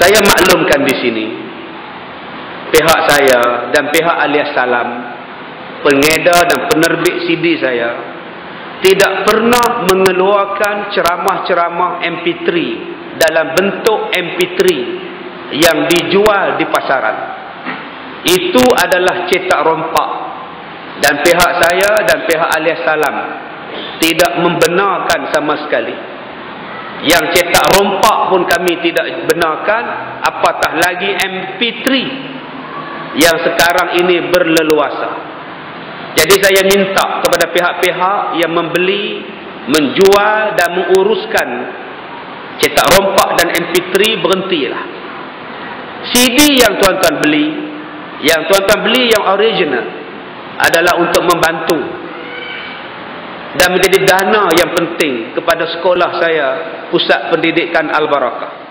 Saya maklumkan di sini, pihak saya dan pihak Alias Salam, pengedar dan penerbit CD saya, tidak pernah mengeluarkan ceramah-ceramah MP3 dalam bentuk MP3 yang dijual di pasaran. Itu adalah cetak rompak, dan pihak saya dan pihak Alias Salam tidak membenarkan sama sekali. Yang cetak rompak pun kami tidak benarkan, apatah lagi MP3 yang sekarang ini berleluasa. Jadi saya minta kepada pihak-pihak yang membeli, menjual dan menguruskan cetak rompak dan MP3, berhentilah. CD yang tuan-tuan beli, yang original, adalah untuk membantu dan menjadi dana yang penting kepada sekolah saya, Pusat Pendidikan Al-Barakah.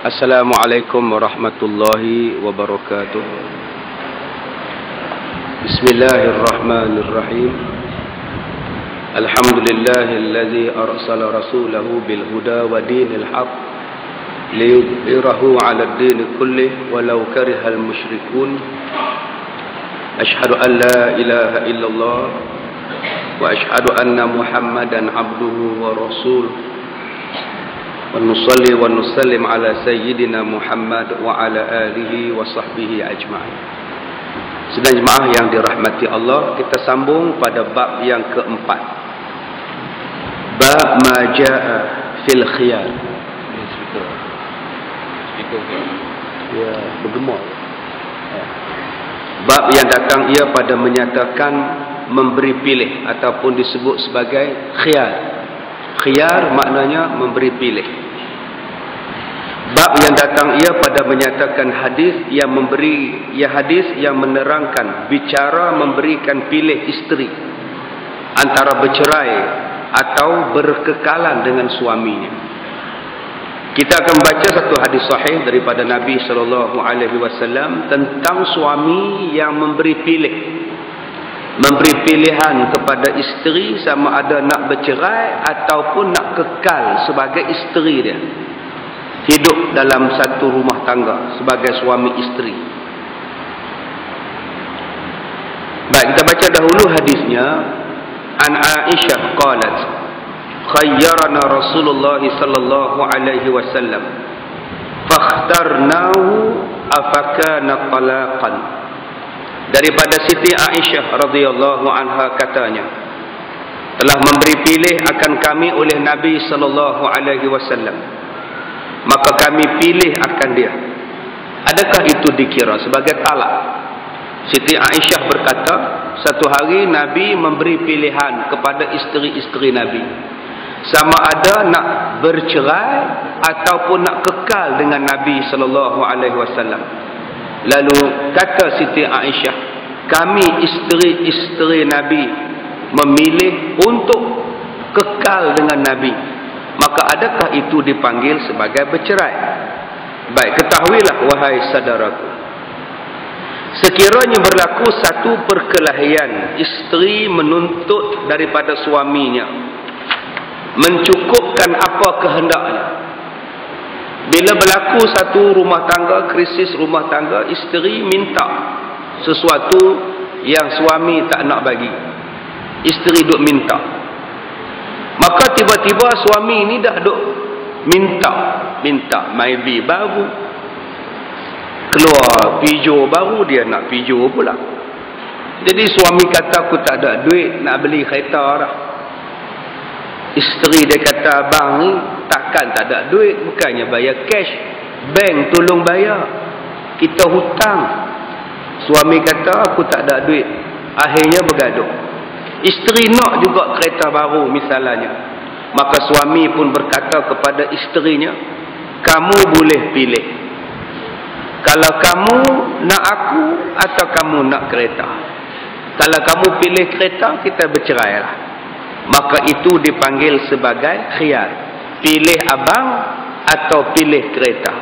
Assalamualaikum warahmatullahi wabarakatuh. Bismillahirrahmanirrahim. Alhamdulillahilladzi arsala rasulahu bil huda wa dinil haq liyudhhirahu 'ala ad-din kullih walau karihal musyrikun. Ashhadu an la ilaha illallah wa ashhadu anna Muhammadan 'abduhu wa rasuluh. Wa nusalli wa nusallim ala sayyidina Muhammad wa ala alihi wa sahbihi ajma'in. Sedang jemaah yang dirahmati Allah, kita sambung pada bab yang keempat. Bab ma jaa fil khiyar. Ya, bergema. Bab yang datang ia pada menyatakan memberi pilih ataupun disebut sebagai khiyar. Khiyar maknanya memberi pilih. Bab yang datang ia pada menyatakan hadis yang menerangkan bicara memberikan pilih isteri antara bercerai atau berkekalan dengan suaminya. Kita akan baca satu hadis sahih daripada Nabi SAW tentang suami yang memberi pilihan kepada isteri sama ada nak bercerai ataupun nak kekal sebagai isteri dia, hidup dalam satu rumah tangga sebagai suami isteri. Baik, kita baca dahulu hadisnya. An Aisyah qalat khayyarana Rasulullah sallallahu alaihi wasallam fakhtarnahu afakana talaqan. Daripada Siti Aisyah radhiyallahu anha katanya, telah memberi pilih akan kami oleh Nabi sallallahu alaihi wasallam, maka kami pilih akan dia. Adakah itu dikira sebagai talak? Siti Aisyah berkata, satu hari Nabi memberi pilihan kepada isteri-isteri Nabi, sama ada nak bercerai ataupun nak kekal dengan Nabi sallallahu alaihi wasallam. Lalu kata Siti Aisyah, kami isteri-isteri Nabi memilih untuk kekal dengan Nabi, maka adakah itu dipanggil sebagai bercerai? Baik, ketahuilah wahai saudaraku, sekiranya berlaku satu perkelahian, isteri menuntut daripada suaminya mencukupkan apa kehendaknya. Bila berlaku satu rumah tangga, krisis rumah tangga, isteri minta sesuatu yang suami tak nak bagi, isteri duk minta, maka tiba-tiba suami ni dah duk minta maybe baru, keluar pijo baru, dia nak pijo pula. Jadi suami kata, aku tak ada duit nak beli kereta dah. Isteri dia kata, abang ni takkan tak ada duit, bukannya bayar cash, bank tolong bayar, kita hutang. Suami kata, aku tak ada duit. Akhirnya bergaduh. Isteri nak juga kereta baru misalnya. Maka suami pun berkata kepada isterinya, kamu boleh pilih. Kalau kamu nak aku atau kamu nak kereta. Kalau kamu pilih kereta, kita bercerai lah. Maka itu dipanggil sebagai khiyar. Pilih abang atau pilih kereta.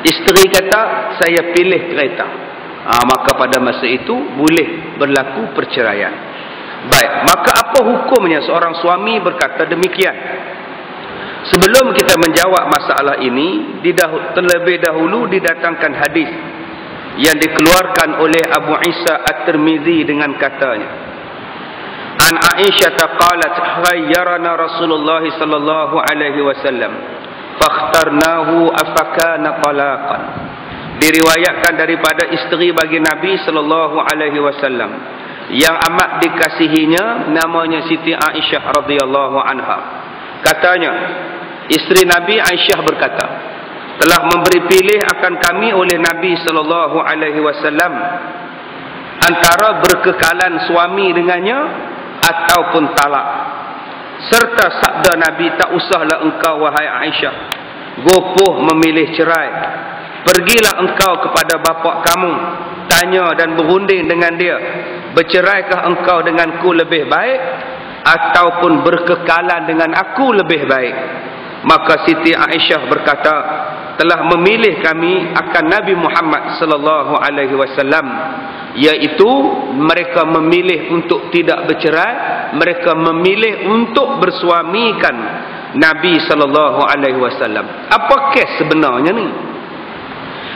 Isteri kata, saya pilih kereta. Maka pada masa itu boleh berlaku perceraian. Baik, maka apa hukumnya seorang suami berkata demikian? Sebelum kita menjawab masalah ini, terlebih dahulu didatangkan hadis yang dikeluarkan oleh Abu Isa At-Tirmizi dengan katanya, An Aisyah qalat khayyarana Rasulullah sallallahu alaihi wasallam fakhtarnahu afakana talaqan. Diriwayatkan daripada isteri bagi Nabi sallallahu alaihi wasallam yang amat dikasihinya, namanya Siti Aisyah radhiyallahu anha. Katanya, isteri Nabi Aisyah berkata, telah memberi pilih akan kami oleh Nabi sallallahu alaihi wasallam antara berkekalan suami dengannya ataupun talak. Serta sabda Nabi, tak usahlah engkau wahai Aisyah gopoh memilih cerai. Pergilah engkau kepada bapa kamu, tanya dan berunding dengan dia, berceraikah engkau denganku lebih baik ataupun berkekalan dengan aku lebih baik. Maka Siti Aisyah berkata, telah memilih kami akan Nabi Muhammad sallallahu alaihi wasallam, iaitu mereka memilih untuk tidak bercerai, mereka memilih untuk bersuamikan Nabi sallallahu alaihi wasallam. Apa kes sebenarnya ni?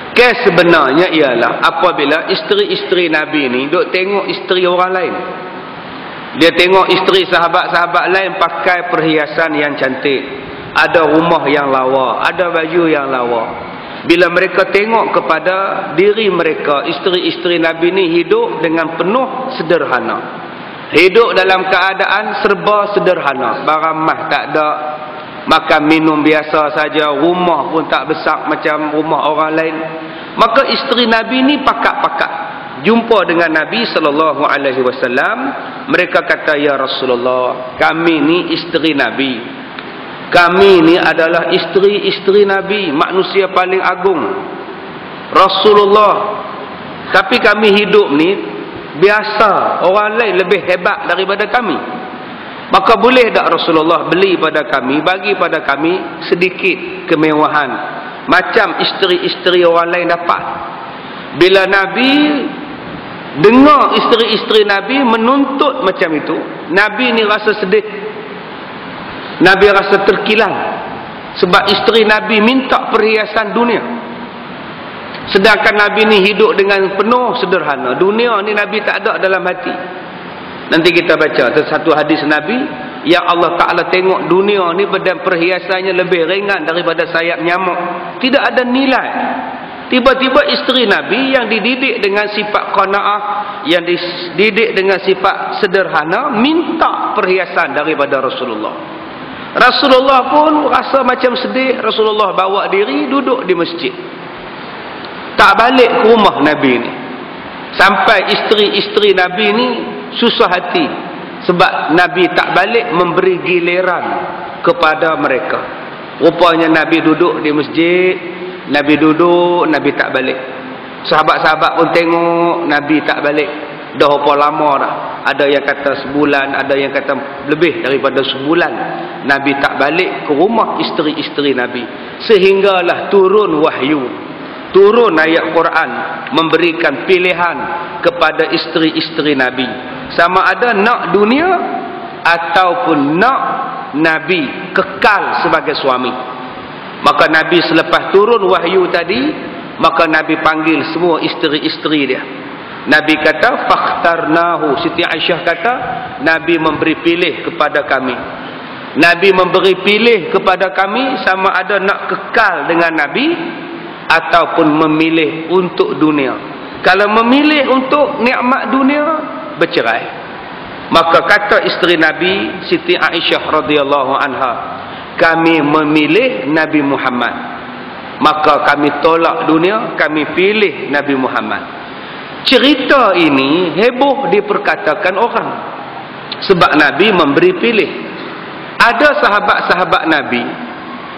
Kes sebenarnya ialah apabila isteri-isteri Nabi ni duk tengok isteri orang lain. Dia tengok isteri sahabat-sahabat lain pakai perhiasan yang cantik, ada rumah yang lawa, ada baju yang lawa. Bila mereka tengok kepada diri mereka, isteri-isteri Nabi ni hidup dengan penuh sederhana, hidup dalam keadaan serba sederhana, barang mah tak ada, makan minum biasa saja, rumah pun tak besar macam rumah orang lain. Maka isteri Nabi ni pakat-pakat jumpa dengan Nabi sallallahu alaihi wasallam. Mereka kata, ya Rasulullah, kami ni isteri Nabi, kami ni adalah isteri-isteri Nabi, manusia paling agung, Rasulullah. Tapi kami hidup ni biasa, orang lain lebih hebat daripada kami. Maka boleh tak Rasulullah beli pada kami, bagi pada kami sedikit kemewahan macam isteri-isteri orang lain dapat? Bila Nabi dengar isteri-isteri Nabi menuntut macam itu, Nabi ni rasa sedih, Nabi rasa terkilan, sebab isteri Nabi minta perhiasan dunia, sedangkan Nabi ni hidup dengan penuh sederhana. Dunia ni Nabi tak ada dalam hati. Nanti kita baca satu hadis Nabi yang Allah Ta'ala tengok dunia ni dan perhiasannya lebih ringan daripada sayap nyamuk, tidak ada nilai. Tiba-tiba isteri Nabi yang dididik dengan sifat qanaah, yang dididik dengan sifat sederhana, minta perhiasan daripada Rasulullah. Rasulullah pun rasa macam sedih. Rasulullah bawa diri duduk di masjid, tak balik ke rumah Nabi ni. Sampai isteri-isteri Nabi ni susah hati sebab Nabi tak balik memberi giliran kepada mereka. Rupanya Nabi duduk di masjid, Nabi duduk, Nabi tak balik. Sahabat-sahabat pun tengok Nabi tak balik. Dah berapa lama dah? Ada yang kata sebulan, ada yang kata lebih daripada sebulan Nabi tak balik ke rumah isteri-isteri Nabi. Sehinggalah turun wahyu, turun ayat Quran memberikan pilihan kepada isteri-isteri Nabi. Sama ada nak dunia ataupun nak Nabi kekal sebagai suami. Maka Nabi selepas turun wahyu tadi, maka Nabi panggil semua isteri-isteri dia. Nabi kata fakhtarnahu. Siti Aisyah kata Nabi memberi pilih kepada kami. Nabi memberi pilih kepada kami sama ada nak kekal dengan Nabi ataupun memilih untuk dunia. Kalau memilih untuk nikmat dunia, bercerai. Maka kata isteri Nabi Siti Aisyah radhiyallahu anha, kami memilih Nabi Muhammad. Maka kami tolak dunia, kami pilih Nabi Muhammad. Cerita ini heboh diperkatakan orang sebab Nabi memberi pilih. Ada sahabat-sahabat Nabi,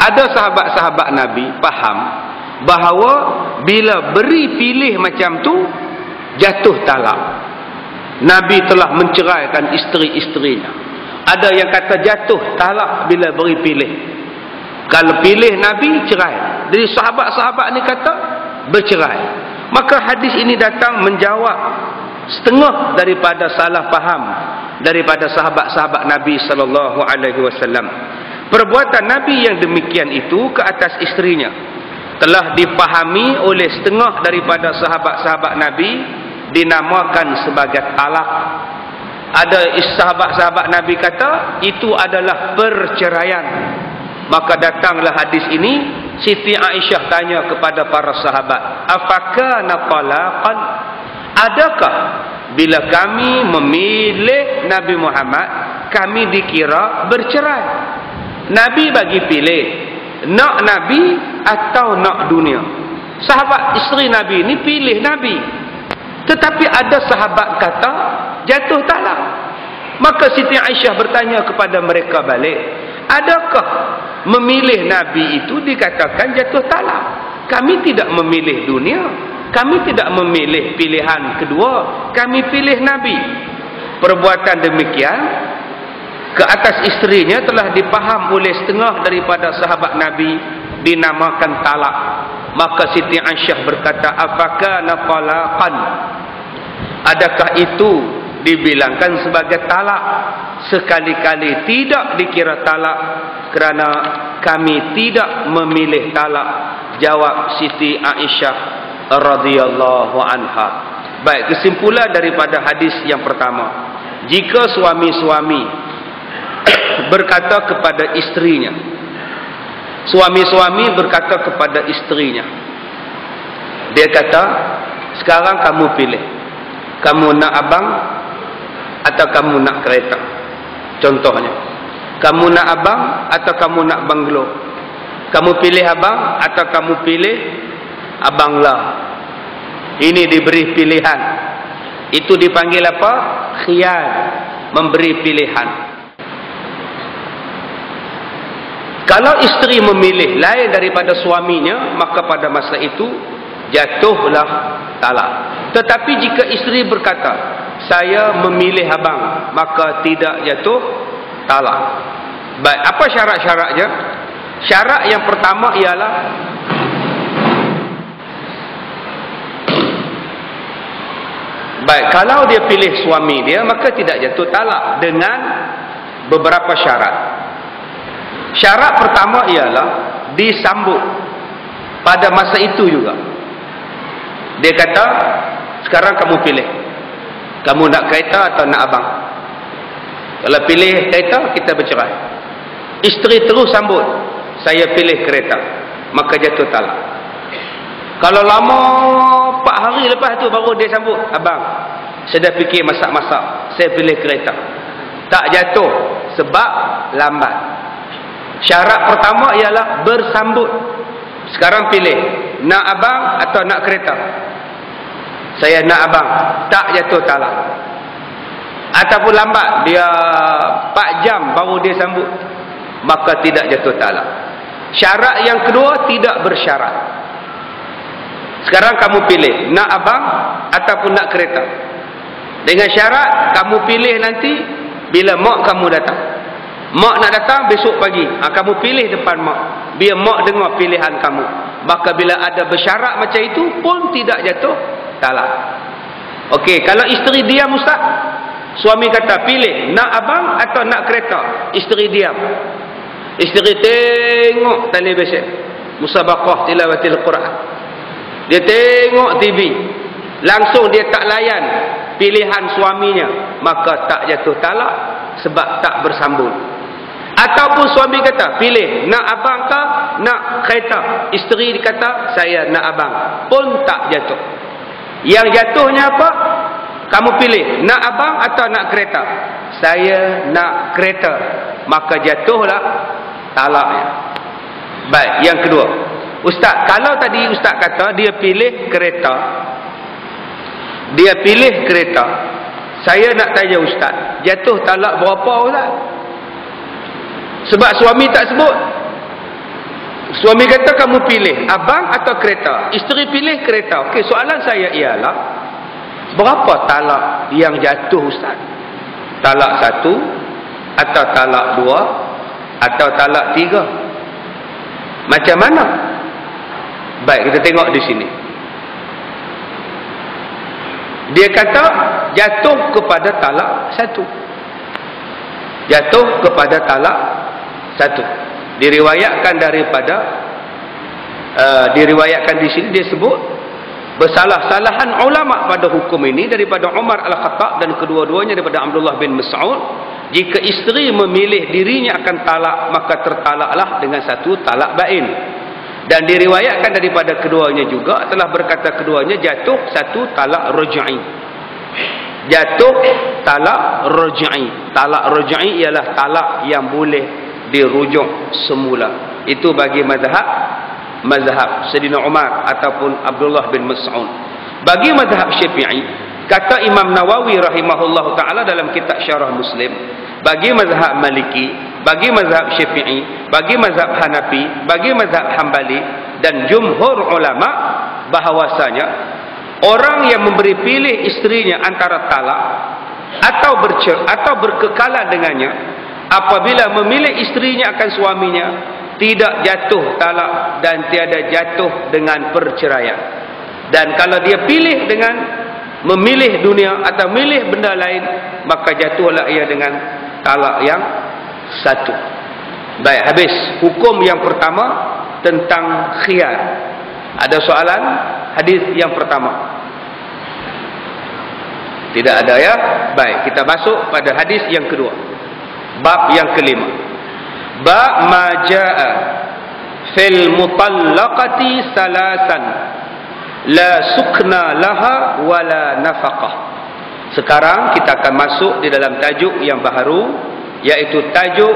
ada sahabat-sahabat Nabi faham bahawa bila beri pilih macam tu jatuh talak. Nabi telah menceraikan isteri-isterinya. Ada yang kata jatuh talak bila beri pilih. Kalau pilih Nabi, cerai. Jadi sahabat-sahabat ni kata bercerai. Maka hadis ini datang menjawab setengah daripada salah faham daripada sahabat-sahabat Nabi sallallahu alaihi wasallam. Perbuatan Nabi yang demikian itu ke atas isterinya telah dipahami oleh setengah daripada sahabat-sahabat Nabi dinamakan sebagai talak. Ada sahabat-sahabat Nabi kata itu adalah perceraian. Maka datanglah hadis ini, Siti Aisyah tanya kepada para sahabat, afakana talaqan? Adakah bila kami memilih Nabi Muhammad, kami dikira bercerai? Nabi bagi pilih, nak Nabi atau nak dunia. Sahabat isteri Nabi ini pilih Nabi. Tetapi ada sahabat kata jatuh talak. Maka Siti Aisyah bertanya kepada mereka balik, adakah memilih Nabi itu dikatakan jatuh talak? Kami tidak memilih dunia, kami tidak memilih pilihan kedua, kami pilih Nabi. Perbuatan demikian ke atas isterinya telah dipaham oleh setengah daripada sahabat Nabi dinamakan talak. Maka Siti Aisyah berkata, afakana talaqan? Adakah itu dibilangkan sebagai talak? Sekali-kali tidak dikira talak kerana kami tidak memilih talak, jawab Siti Aisyah radhiyallahu anha. Baik, kesimpulan daripada hadis yang pertama, jika suami-suami berkata kepada isterinya, suami-suami berkata kepada isterinya, dia kata, sekarang kamu pilih, kamu nak abang atau kamu nak kereta. Contohnya, kamu nak abang atau kamu nak banglo? Kamu pilih abang atau kamu pilih abanglah? Ini diberi pilihan. Itu dipanggil apa? Khiyar, memberi pilihan. Kalau isteri memilih lain daripada suaminya, maka pada masa itu jatuhlah talak. Tetapi jika isteri berkata, saya memilih abang, maka tidak jatuh talak. Baik, apa syarat-syaratnya? Syarat yang pertama ialah baik, kalau dia pilih suami dia, maka tidak jatuh talak dengan beberapa syarat. Syarat pertama ialah disambut pada masa itu juga. Dia kata, sekarang kamu pilih, kamu nak kereta atau nak abang? Kalau pilih kereta, kita bercerai. Isteri terus sambut, saya pilih kereta, maka jatuh talak. Kalau lama 4 hari lepas tu baru dia sambut, abang, saya dah fikir masak-masak, saya pilih kereta, tak jatuh sebab lambat. Syarat pertama ialah bersambut. Sekarang pilih, nak abang atau nak kereta? Saya nak abang, tak jatuh talak. Ataupun lambat, dia 4 jam baru dia sambut, maka tidak jatuh talak. Syarat yang kedua, tidak bersyarat. Sekarang kamu pilih, nak abang ataupun nak kereta? Dengan syarat, kamu pilih nanti bila mak kamu datang. Mak nak datang besok pagi, kamu pilih depan mak, biar mak dengar pilihan kamu. Maka bila ada bersyarat macam itu pun tidak jatuh talak. Okey, kalau isteri diam ustaz, suami kata pilih nak abang atau nak kereta, isteri diam. Isteri tengok televisen, musabaqah tilawatil Quran, dia tengok TV, langsung dia tak layan pilihan suaminya, maka tak jatuh talak sebab tak bersambung. Ataupun suami kata pilih nak abang ke nak kereta, isteri kata saya nak abang, pun tak jatuh. Yang jatuhnya apa? Kamu pilih nak abang atau nak kereta, saya nak kereta, maka jatuhlah talaknya. Baik, yang kedua, ustaz, kalau tadi ustaz kata dia pilih kereta, saya nak tanya ustaz, jatuh talak berapa ustaz? Sebab suami tak sebut. Suami kata kamu pilih abang atau kereta, isteri pilih kereta. Okey, soalan saya ialah berapa talak yang jatuh ustaz? Talak 1 atau talak 2 atau talak 3? Macam mana? Baik, kita tengok di sini. Dia kata jatuh kepada talak 1. Jatuh kepada talak 1. Diriwayatkan diriwayatkan di sini dia sebut bersalah-salahan ulama pada hukum ini daripada Umar Al-Khattab dan kedua-duanya daripada Abdullah bin Mas'ud. Jika isteri memilih dirinya akan talak, maka tertalaklah dengan satu talak bain. Dan diriwayatkan daripada keduanya juga telah berkata keduanya jatuh satu talak raj'i. Jatuh talak raj'i. Talak raj'i ialah talak yang boleh dirujuk semula. Itu bagi mazhab Sayyidina Umar ataupun Abdullah bin Mas'ud. Bagi mazhab Syafi'i, kata Imam Nawawi rahimahullah ta'ala dalam kitab Syarah Muslim, bagi mazhab Maliki, bagi mazhab Syafi'i, bagi mazhab Hanafi, bagi mazhab Hambali dan jumhur ulama, bahawasanya orang yang memberi pilih isterinya antara talak atau berkekalan dengannya, apabila memilih isterinya akan suaminya, tidak jatuh talak dan tiada jatuh dengan perceraian. Dan kalau dia pilih dengan memilih dunia atau memilih benda lain, maka jatuhlah ia dengan talak yang 1. Baik, habis hukum yang pertama tentang khiyar. Ada soalan hadis yang pertama? Tidak ada ya? Baik, kita masuk pada hadis yang kedua. Bab yang kelima. Bab ma jaa fil mutallaqati salasan la sukna laha wala nafaqah. Sekarang kita akan masuk di dalam tajuk yang baru, iaitu tajuk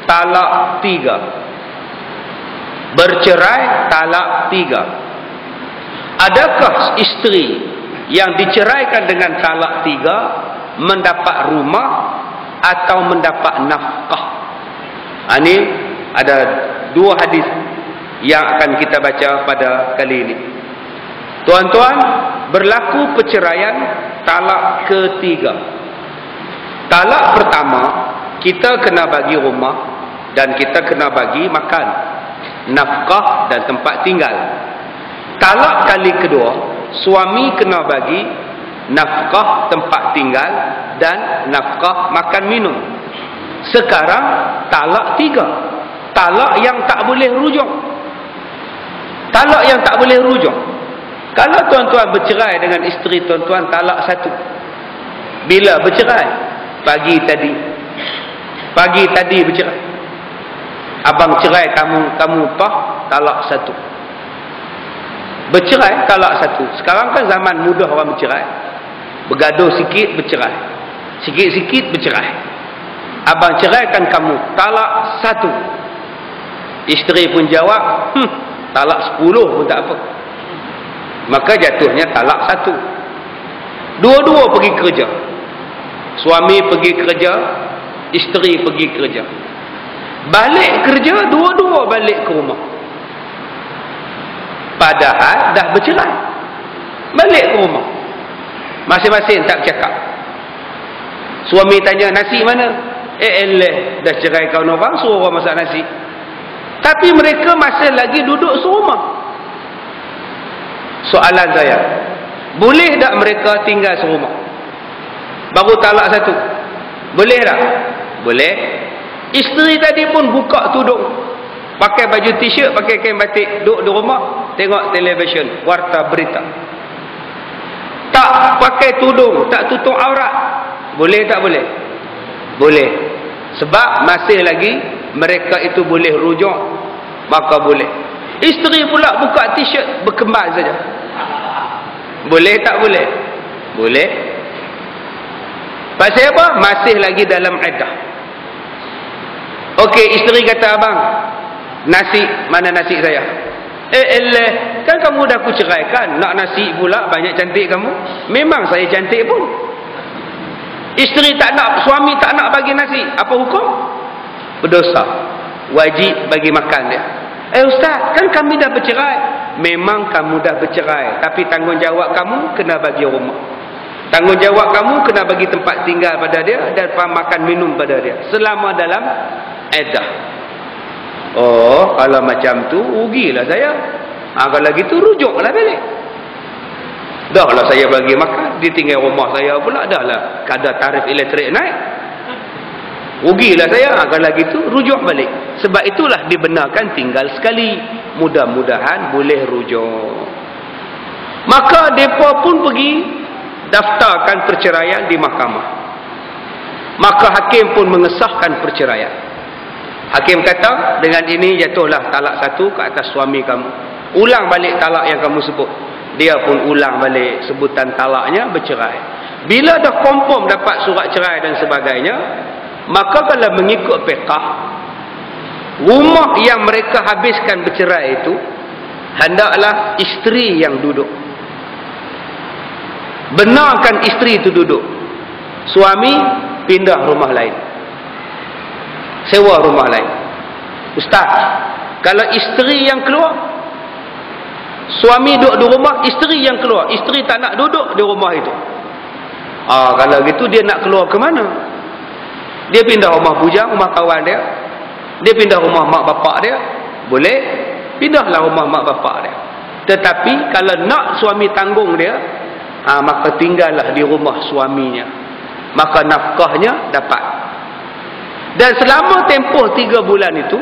talak 3. Bercerai talak 3. Adakah isteri yang diceraikan dengan talak 3 mendapat rumah atau mendapat nafkah? Ini ada dua hadis yang akan kita baca pada kali ini. Tuan-tuan, berlaku perceraian talak ketiga. Talak pertama, kita kena bagi rumah dan kita kena bagi makan, nafkah dan tempat tinggal. Talak kali kedua, suami kena bagi nafkah tempat tinggal dan nafkah makan minum. Sekarang talak 3. Talak yang tak boleh rujuk. Talak yang tak boleh rujuk. Kalau tuan-tuan bercerai dengan isteri tuan-tuan talak 1. Bila bercerai? Pagi tadi bercerai. Abang cerai kamu pah, talak 1. Bercerai talak 1. Sekarang kan zaman mudah orang bercerai. Bergaduh sikit bercerai, sikit-sikit bercerai. Abang ceraikan kamu talak 1. Isteri pun jawab talak 10 pun tak apa. Maka jatuhnya talak 1. Dua-dua pergi kerja. Suami pergi kerja, isteri pergi kerja. Balik kerja, dua-dua balik ke rumah. Padahal dah bercerai. Balik ke rumah, masing-masing tak cakap. Suami tanya, nasi mana? dah ceraikan orang, suruh orang masak nasi. Tapi mereka masih lagi duduk serumah. Soalan saya, boleh tak mereka tinggal serumah? Baru talak satu. Boleh tak? Boleh. Isteri tadi pun buka tudung, pakai baju t-shirt, pakai kain batik, duduk di rumah, tengok televisyen, warta berita. Tak pakai tudung, tak tutup aurat. Boleh tak boleh? Boleh. Sebab masih lagi mereka itu boleh rujuk, maka boleh. Isteri pula buka t-shirt berkembang saja. Boleh tak boleh? Boleh. Pasal apa? Masih lagi dalam iddah. Okey, isteri kata, abang, nasi, mana nasi saya? Kan kamu dah aku ceraikan, nak nasi pula, banyak cantik kamu. Memang saya cantik pun. Isteri tak nak, suami tak nak bagi nasi, apa hukum? Berdosa. Wajib bagi makan dia. Ustaz, kan kami dah bercerai. Memang kamu dah bercerai, tapi tanggungjawab kamu kena bagi rumah. Tanggungjawab kamu kena bagi tempat tinggal pada dia dan makan minum pada dia selama dalam iddah. Oh, kalau macam tu rugilah saya. Kalau gitu rujuklah balik. Dah lah saya bagi makan, dia tinggal rumah saya pula, dah lah kadar tarif elektrik naik. Rugilah saya. Kalau gitu rujuk balik. Sebab itulah dibenarkan tinggal sekali. Mudah-mudahan boleh rujuk. Maka mereka pun pergi daftarkan perceraian di mahkamah. Maka hakim pun mengesahkan perceraian. Hakim kata, dengan ini jatuhlah talak satu ke atas suami kamu. Ulang balik talak yang kamu sebut. Dia pun ulang balik sebutan talaknya, bercerai. Bila dah confirm dapat surat cerai dan sebagainya, maka kalau mengikut fiqh, rumah yang mereka habiskan bercerai itu hendaklah isteri yang duduk. Benarkan isteri itu duduk. Suami pindah rumah lain, sewa rumah lain. Ustaz, kalau isteri yang keluar, suami duduk di rumah, isteri yang keluar, isteri tak nak duduk di rumah itu, kalau gitu dia nak keluar ke mana? Dia pindah rumah bujang, rumah kawan dia. Dia pindah rumah mak bapak dia. Boleh, pindahlah rumah mak bapak dia. Tetapi kalau nak suami tanggung dia, maka tinggallah di rumah suaminya. Maka nafkahnya dapat. Dan selama tempoh 3 bulan itu,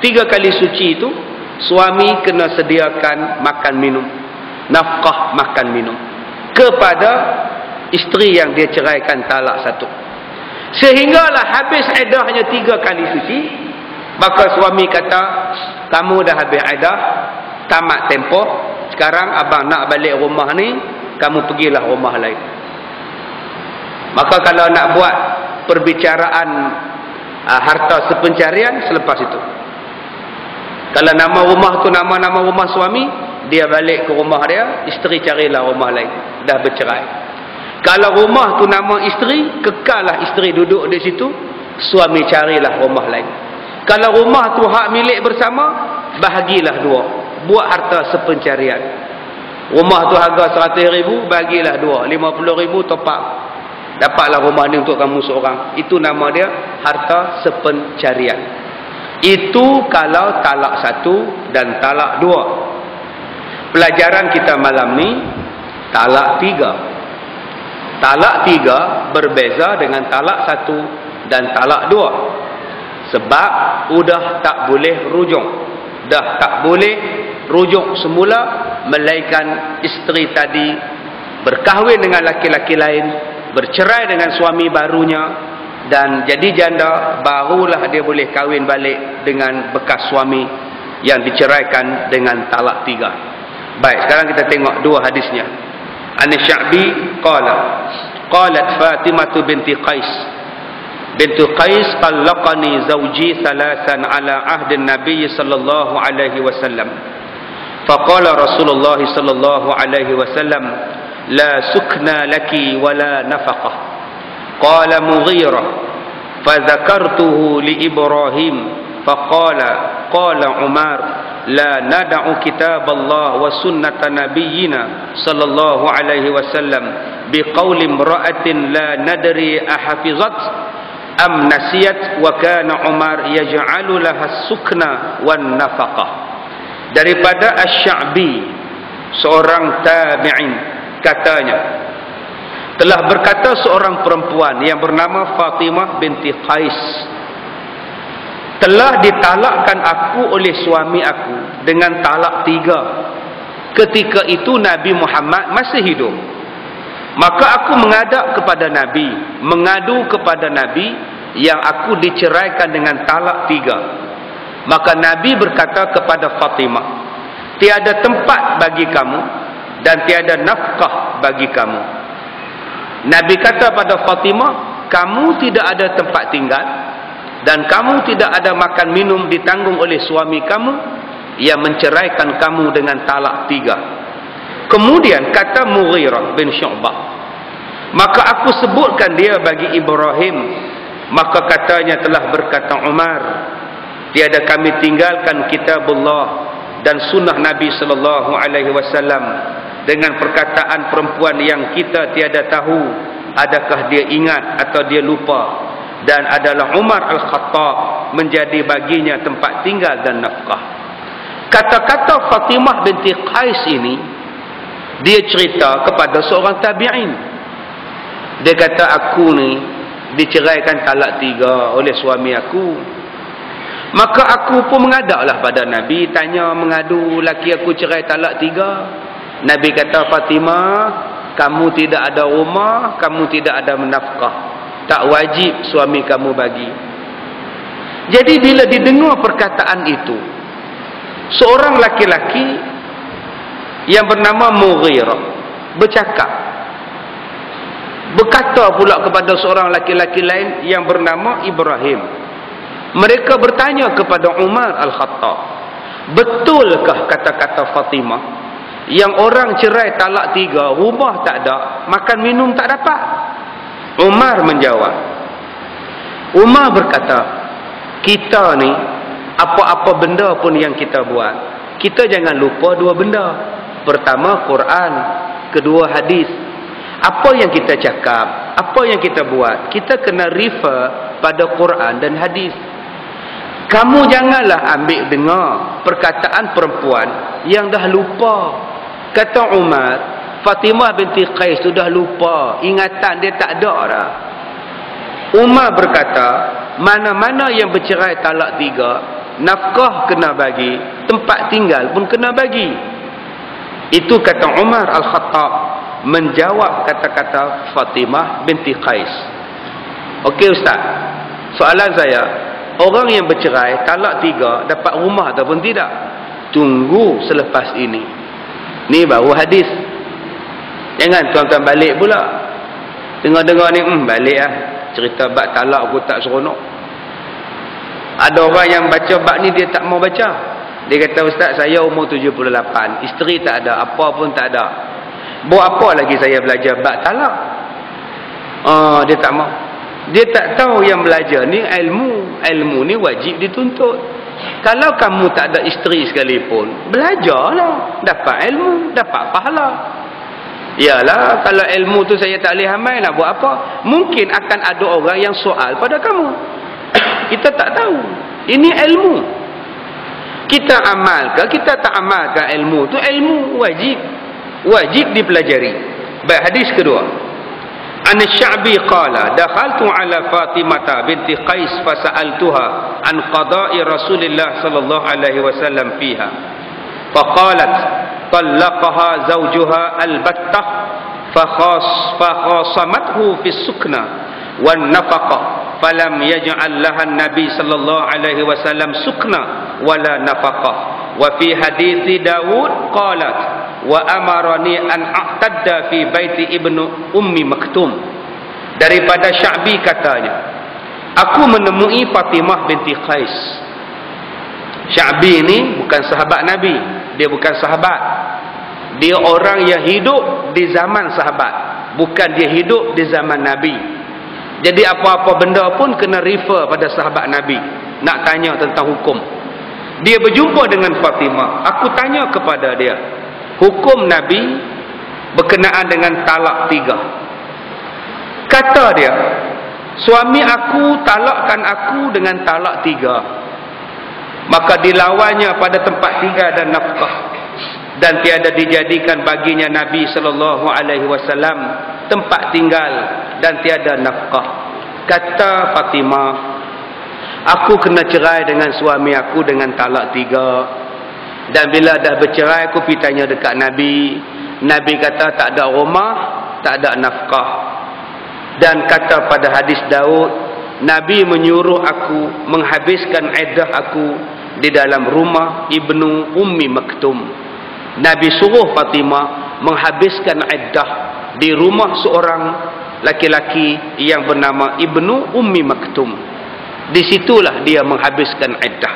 3 kali suci itu, suami kena sediakan makan minum, nafkah makan minum kepada isteri yang dia ceraikan talak satu. Sehinggalah habis iddahnya 3 kali suci, maka suami kata, kamu dah habis iddah, tamat tempoh, sekarang abang nak balik rumah ni, kamu pergilah rumah lain. Maka kalau nak buat perbicaraan harta sepencarian, selepas itu. Kalau nama rumah tu nama rumah suami, dia balik ke rumah dia, isteri carilah rumah lain, dah bercerai. Kalau rumah tu nama isteri, kekallah isteri duduk di situ, suami carilah rumah lain. Kalau rumah tu hak milik bersama, bahagilah 2, buat harta sepencarian. Rumah tu harga 100,000, bagilah 2, 50,000 top up. Dapatlah rumah ni untuk kamu seorang. Itu nama dia harta sepencarian. Itu kalau talak 1 dan talak 2. Pelajaran kita malam ni, talak 3. Talak 3 berbeza dengan talak 1 dan talak 2. Sebab udah tak boleh rujuk. Dah tak boleh rujuk semula, melainkan isteri tadi berkahwin dengan laki-laki lain, bercerai dengan suami barunya, dan jadi janda, barulah dia boleh kahwin balik dengan bekas suami yang diceraikan dengan talak 3. Baik, sekarang kita tengok 2 hadisnya. An-Sya'bi qalat Fatimah binti Qais talaqani zawji 3 ala ahdi Nabi sallallahu alaihi wasallam. Faqala Rasulullah sallallahu alaihi wasallam, la sukna laki wala nafaqah. Qala Mughirah fadzakartuhu li Ibrahim qala Umar la nada'u kitab Allah wa sunnata nabiyyina sallallahu alaihi wasallam biqauli imra'atin la nadri ahafizat am nasiyat wa kana Umar yaj'alu laha sukna wan nafaqah. Daripada Asy-Sya'bi, seorang tabi'in, katanya, telah berkata seorang perempuan yang bernama Fatimah binti Qais, telah ditalakkan aku oleh suami aku dengan talak 3. Ketika itu Nabi Muhammad masih hidup. Maka aku mengadu kepada Nabi yang aku diceraikan dengan talak 3. Maka Nabi berkata kepada Fatimah, tiada tempat bagi kamu dan tiada nafkah bagi kamu. Nabi kata pada Fatimah, kamu tidak ada tempat tinggal dan kamu tidak ada makan minum ditanggung oleh suami kamu yang menceraikan kamu dengan talak 3. Kemudian kata Mughirah bin Syu'bah, maka aku sebutkan dia bagi Ibrahim. Maka katanya, telah berkata Umar, tiada kami tinggalkan kitabullah dan sunnah Nabi sallallahu alaihi wasallam dengan perkataan perempuan yang kita tiada tahu adakah dia ingat atau dia lupa, dan adalah Umar Al-Khattab menjadi baginya tempat tinggal dan nafkah. Kata-kata Fatimah binti Qais ini, dia cerita kepada seorang tabi'in. Dia kata, aku ni diceraikan talak 3 oleh suami aku. Maka aku pun mengadaklah pada Nabi, tanya, mengadu laki aku cerai talak 3. Nabi kata, Fatimah, kamu tidak ada rumah, kamu tidak ada menafkah, tak wajib suami kamu bagi. Jadi bila didengar perkataan itu, seorang laki-laki yang bernama Mughirah berkata pula kepada seorang laki-laki lain yang bernama Ibrahim. Mereka bertanya kepada Umar Al-Khattab, betulkah kata-kata Fatimah yang orang cerai talak 3, rumah tak ada, makan minum tak dapat? Umar menjawab. Umar berkata, kita ni apa-apa benda pun yang kita buat, kita jangan lupa 2 benda. Pertama Quran, kedua hadis. Apa yang kita cakap, apa yang kita buat, kita kena refer pada Quran dan hadis. Kamu janganlah ambil dengar perkataan perempuan yang dah lupa. Kata Umar, Fatimah binti Qais tu dah lupa, ingatan dia tak ada dah. Umar berkata, mana-mana yang bercerai talak 3, nafkah kena bagi, tempat tinggal pun kena bagi. Itu kata Umar Al-Khattab menjawab kata-kata Fatimah binti Qais. Okey Ustaz, soalan saya, orang yang bercerai talak 3 dapat rumah ataupun tidak? Tunggu selepas ini. Ni baru hadis. Jangan tuan-tuan balik pula. Dengar-dengar ni, balik lah. Cerita bab talak aku tak seronok. Ada orang yang baca bab ni dia tak mau baca. Dia kata, Ustaz, saya umur 78, isteri tak ada, apa pun tak ada. Buat apa lagi saya belajar bab talak? Dia tak mau. Dia tak tahu yang belajar ni ilmu. Ilmu ni wajib dituntut. Kalau kamu tak ada isteri sekalipun, belajarlah, dapat ilmu, dapat pahala. Yalah, kalau ilmu tu saya tak boleh amal, nak buat apa? Mungkin akan ada orang yang soal pada kamu. Kita tak tahu. Ini ilmu. Kita amalkan, kita tak amalkan ilmu tu, ilmu wajib dipelajari. Baik, hadis kedua. An Sya'bi qala dakhaltu ala Fatimah binti Qais fasa'altuha an qada'i Rasulillah sallallahu alaihi wasallam fiha. Faqalat talaqaha zawjuha albattah fakhasamathu fi sukna wan nafaqah falam yaj'al laha an-nabi sallallahu alaihi wasallam sukna wala nafaqah. Wa fi hadithi Dawud qalat wa amarani an a'tadda fi baiti ibnu ummi maktum. Daripada Sya'bi katanya, aku menemui Fatimah binti Qais. Sya'bi ini bukan sahabat Nabi, dia bukan sahabat, dia orang yang hidup di zaman sahabat, bukan dia hidup di zaman Nabi. Jadi apa-apa benda pun kena refer pada sahabat Nabi nak tanya tentang hukum. Dia berjumpa dengan Fatimah, aku tanya kepada dia hukum Nabi berkenaan dengan talak 3. Kata dia, suami aku talakkan aku dengan talak 3, maka dilawannya pada tempat tinggal dan nafkah, dan tiada dijadikan baginya Nabi sallallahu alaihi wasallam tempat tinggal dan tiada nafkah. Kata Fatimah, aku kena cerai dengan suami aku dengan talak 3, dan bila dah bercerai aku pergi tanya dekat Nabi. Nabi kata tak ada rumah, tak ada nafkah. Dan kata pada hadis Daud, Nabi menyuruh aku menghabiskan iddah aku di dalam rumah Ibnu Ummi Maktum. Nabi suruh Fatimah menghabiskan iddah di rumah seorang laki-laki yang bernama Ibnu Ummi Maktum. Di situlah dia menghabiskan iddah.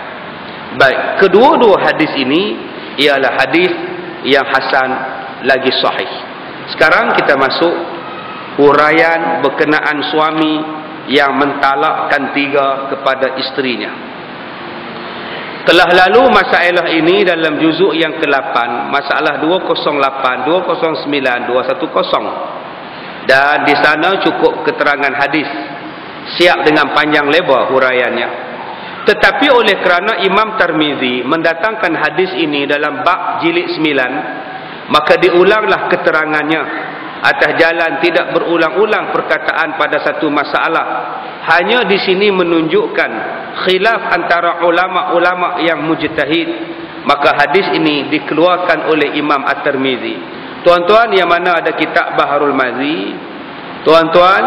Baik, kedua-dua hadis ini ialah hadis yang hasan lagi sahih. Sekarang kita masuk uraian berkenaan suami yang mentalakkan 3 kepada isterinya. Telah lalu masalah ini dalam juzuk yang ke-8, masalah 208, 209, 210. Dan di sana cukup keterangan hadis, siap dengan panjang lebar huraiannya. Tetapi oleh kerana Imam Tirmizi mendatangkan hadis ini dalam bab jilid 9, maka diulanglah keterangannya atas jalan tidak berulang-ulang perkataan pada satu masalah. Hanya di sini menunjukkan khilaf antara ulama-ulama yang mujtahid. Maka hadis ini dikeluarkan oleh Imam At-Tirmizi. Tuan-tuan yang mana ada kitab Baharul Mazi, tuan-tuan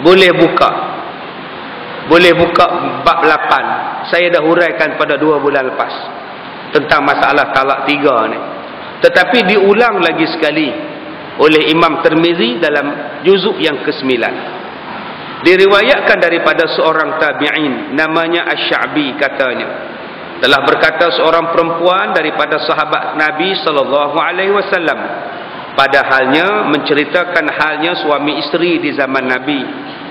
boleh buka bab 8. Saya dah huraikan pada 2 bulan lepas tentang masalah talak 3 ni. Tetapi diulang lagi sekali oleh Imam Tirmizi dalam juzuk yang ke-9. Diriwayatkan daripada seorang tabi'in namanya Asy-Sya'bi, katanya telah berkata seorang perempuan daripada sahabat Nabi sallallahu alaihi wasallam, padahalnya menceritakan halnya suami isteri di zaman Nabi.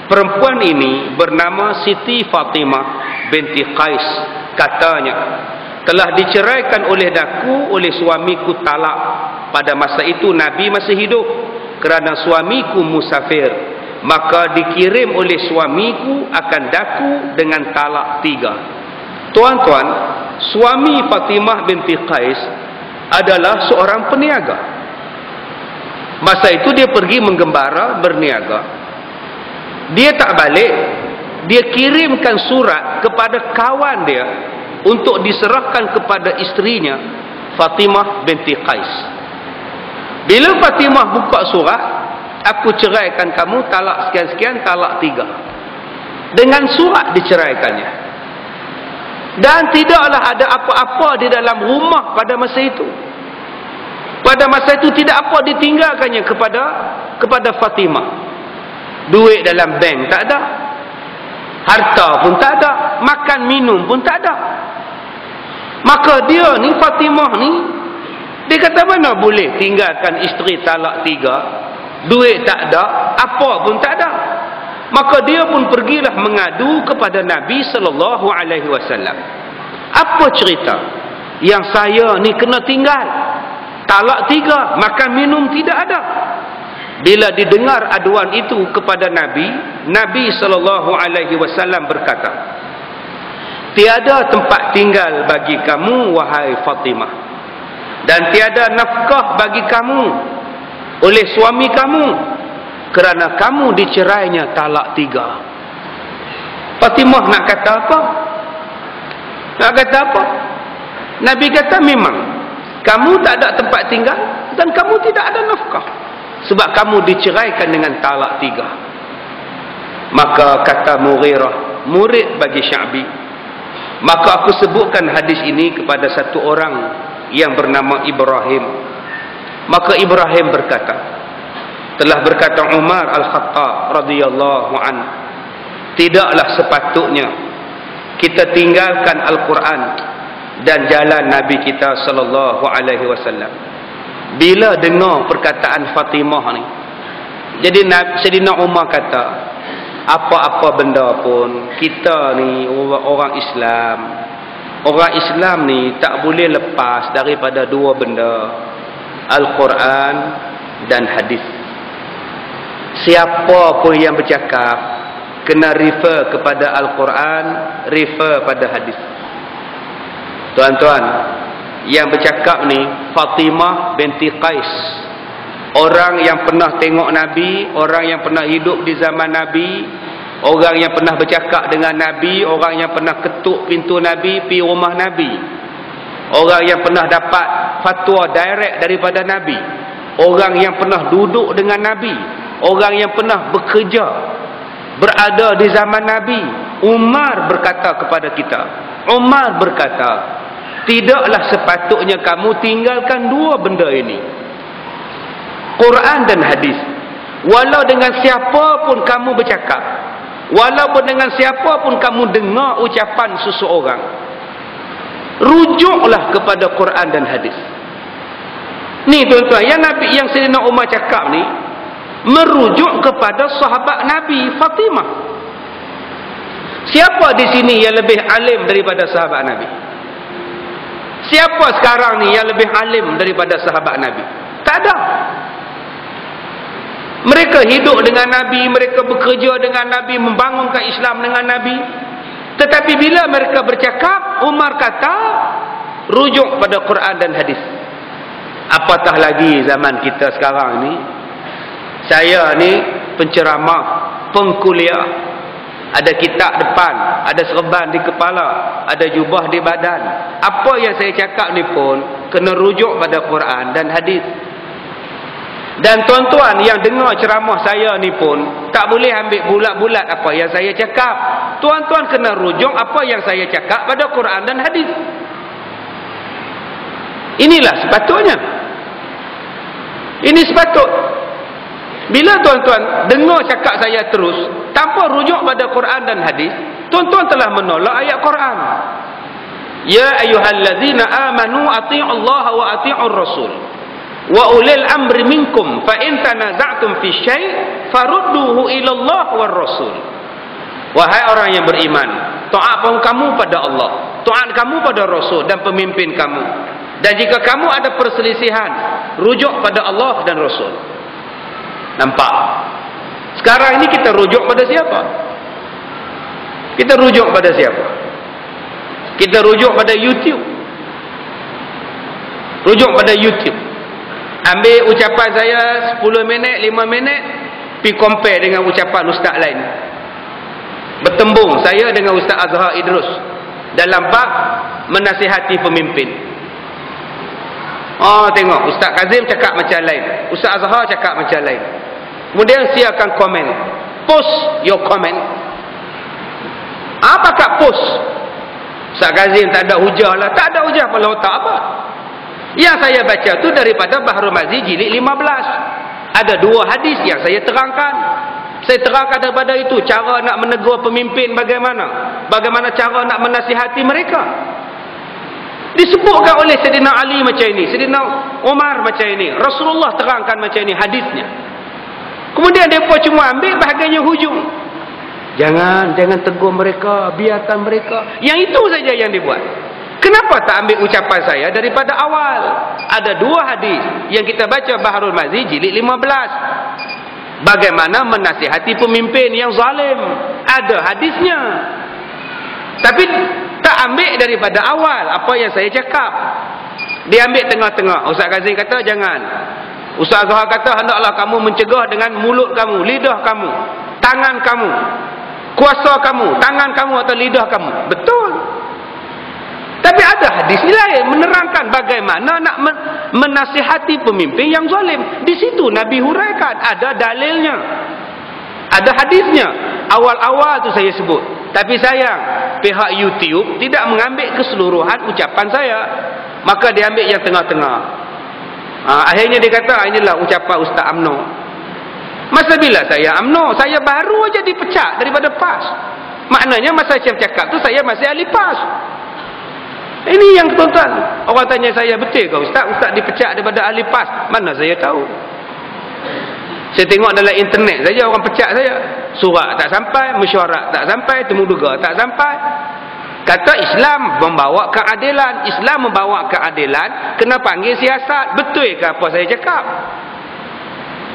Perempuan ini bernama Siti Fatimah binti Qais. Katanya, telah diceraikan oleh daku oleh suamiku talak. Pada masa itu Nabi masih hidup, kerana suamiku musafir, maka dikirim oleh suamiku akan daku dengan talak 3. Tuan-tuan, suami Fatimah binti Qais adalah seorang peniaga. Masa itu dia pergi menggembara, berniaga. Dia tak balik, dia kirimkan surat kepada kawan dia untuk diserahkan kepada isterinya Fatimah binti Qais. Bila Fatimah buka surat, aku ceraikan kamu talak sekian-sekian, talak 3. Dengan surat diceraikannya. Dan tidaklah ada apa-apa di dalam rumah pada masa itu. Pada masa itu tidak apa ditinggalkannya kepada Fatimah. Duit dalam bank tak ada. Harta pun tak ada. Makan minum pun tak ada. Maka dia ni, Fatimah ni, dia kata mana boleh tinggalkan isteri talak 3, duit tak ada, apa pun tak ada. Maka dia pun pergilah mengadu kepada Nabi sallallahu alaihi wasallam. Apa cerita? Yang saya ni kena tinggal talak 3, makan minum tidak ada. Bila didengar aduan itu kepada Nabi, Nabi sallallahu alaihi wasallam berkata, tiada tempat tinggal bagi kamu wahai Fatimah, dan tiada nafkah bagi kamu oleh suami kamu, kerana kamu dicerainya talak 3. Fatimah nak kata apa? Nak kata apa? Nabi kata memang kamu tak ada tempat tinggal dan kamu tidak ada nafkah, sebab kamu diceraikan dengan talak 3. Maka kata Mughirah, murid bagi Sya'bi, maka aku sebutkan hadis ini kepada satu orang yang bernama Ibrahim. Maka Ibrahim berkata, telah berkata Umar Al-Khattab radhiyallahu an, tidaklah sepatutnya kita tinggalkan Al-Quran dan jalan Nabi kita sallallahu alaihi wasallam bila dengar perkataan Fatimah ni. Jadi Sayyidina Umar kata, apa-apa benda pun kita ni orang Islam, orang Islam ni tak boleh lepas daripada 2 benda, Al-Quran dan hadis. Siapa pun yang bercakap kena refer kepada Al-Quran, refer pada hadis. Tuan-tuan, yang bercakap ni Fatimah binti Qais, orang yang pernah tengok Nabi, orang yang pernah hidup di zaman Nabi, orang yang pernah bercakap dengan Nabi, orang yang pernah ketuk pintu Nabi, pergi rumah Nabi, orang yang pernah dapat fatwa direct daripada Nabi, orang yang pernah duduk dengan Nabi, orang yang pernah bekerja, berada di zaman Nabi. Umar berkata kepada kita, Umar berkata, tidaklah sepatutnya kamu tinggalkan dua benda ini, Quran dan hadis. Walau dengan siapa pun kamu bercakap, walaupun dengan siapa pun kamu dengar ucapan seseorang, rujuklah kepada Quran dan hadis. Ni tuan-tuan, yang Nabi, yang Sayyidina Umar cakap ni merujuk kepada sahabat Nabi Fatimah. Siapa di sini yang lebih alim daripada sahabat Nabi? Siapa sekarang ni yang lebih alim daripada sahabat Nabi? Tak ada. Mereka hidup dengan Nabi, mereka bekerja dengan Nabi, membangunkan Islam dengan Nabi. Tetapi bila mereka bercakap, Umar kata rujuk pada Quran dan hadis. Apatah lagi zaman kita sekarang ni. Saya ni penceramah, pengkuliah, ada kitab depan, ada serban di kepala, ada jubah di badan. Apa yang saya cakap ni pun kena rujuk pada Quran dan hadis. Dan tuan-tuan yang dengar ceramah saya ni pun tak boleh ambil bulat-bulat apa yang saya cakap. Tuan-tuan kena rujuk apa yang saya cakap pada Quran dan hadis. Inilah sepatutnya. Ini sepatut. Bila tuan-tuan dengar cakap saya terus tanpa rujuk pada Quran dan hadis, tuan-tuan telah menolak ayat Quran. Ya ayyuhallazina amanu atti'ullaha wa atti'ur rasul wa ulil amri minkum fa in tanaza'tum fi syai' farudduhu ila Allah war rasul. Wahai orang yang beriman, taat kamu pada Allah, taat kamu pada Rasul dan pemimpin kamu. Dan jika kamu ada perselisihan, rujuk pada Allah dan Rasul. Nampak? Sekarang ini kita rujuk pada siapa? Kita rujuk pada siapa? Kita rujuk pada YouTube. Rujuk pada YouTube. Ambil ucapan saya 10 minit, 5 minit, pergi compare dengan ucapan ustaz lain. Bertembung saya dengan Ustaz Azhar Idrus dalam bab menasihati pemimpin. Oh, tengok Ustaz Kazim cakap macam lain, Ustaz Azhar cakap macam lain. Kemudian silakan komen, post your comment. Apa kat post? Ustaz Kazim tak ada hujah lah. Tak ada hujah pada otak apa? Yang saya baca tu daripada Bahrul Mazi jilid 15. Ada 2 hadis yang saya terangkan. Saya terangkan daripada itu cara nak menegur pemimpin bagaimana, bagaimana cara nak menasihati mereka. Disebutkan oleh Sayyidina Ali macam ini, Sayyidina Umar macam ini, Rasulullah terangkan macam ini hadisnya. Kemudian mereka cuma ambil bahagiannya hujung. Jangan tegur mereka, biarkan mereka. Yang itu saja yang dibuat. Kenapa tak ambil ucapan saya daripada awal? Ada 2 hadis yang kita baca Bahrul Mazi jilid 15. Bagaimana menasihati pemimpin yang zalim. Ada hadisnya. Tapi tak ambil daripada awal apa yang saya cakap. Dia ambil tengah-tengah. Ustaz Kazim kata jangan. Ustaz Azhar kata hendaklah kamu mencegah dengan mulut kamu, lidah kamu, tangan kamu, kuasa kamu, tangan kamu atau lidah kamu. Betul. Tapi ada hadis lain menerangkan bagaimana nak menasihati pemimpin yang zalim. Di situ Nabi huraikan, ada dalilnya, ada hadisnya. Awal-awal tu saya sebut. Tapi sayang, pihak YouTube tidak mengambil keseluruhan ucapan saya. Maka dia ambil yang tengah-tengah. Akhirnya dia kata, inilah ucapan Ustaz UMNO. Masa bila saya UMNO? Saya baru aja dipecat daripada PAS. Maknanya masa saya cakap tu saya masih ahli PAS. Ini yang tuan-tuan. Orang tanya saya, betul ke Ustaz? Ustaz dipecat daripada ahli PAS. Mana saya tahu? Saya tengok dalam internet saja orang pecat saya. Surat tak sampai, mesyuarat tak sampai, temuduga tak sampai. Kata Islam membawa keadilan. Islam membawa keadilan, kena panggil siasat. Betul ke apa saya cakap?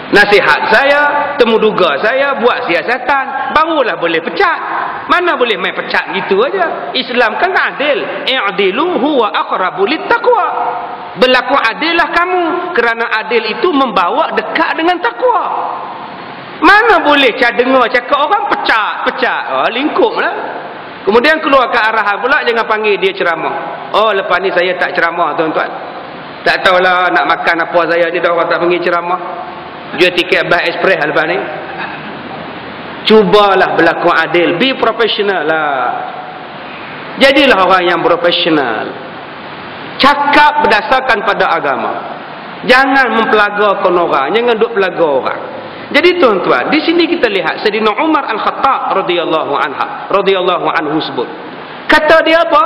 Nasihat saya, temuduga saya buat siasatan, barulah boleh pecat. Mana boleh main pecat gitu aja. Islam kan adil. I'dilu huwa aqrabu littaqwa. Berlaku adillah kamu, kerana adil itu membawa dekat dengan takwa. Mana boleh dengar cakap orang pecat. Oh, lingkuplah. Kemudian keluar ke arahan pula, jangan panggil dia ceramah. Oh, lepas ni saya tak ceramah tuan-tuan. Tak tahulah nak makan apa saya, dia tahu tak panggil ceramah. Jual tiket bus express lepas ni. Cubalah berlaku adil, be professional lah. Jadilah orang yang profesional. Cakap berdasarkan pada agama. Jangan mempelagakan orang, jangan duk pelaga orang. Jadi tuan-tuan, di sini kita lihat Sayyidina Umar Al-Khattab radhiyallahu anhu sebut. Kata dia apa?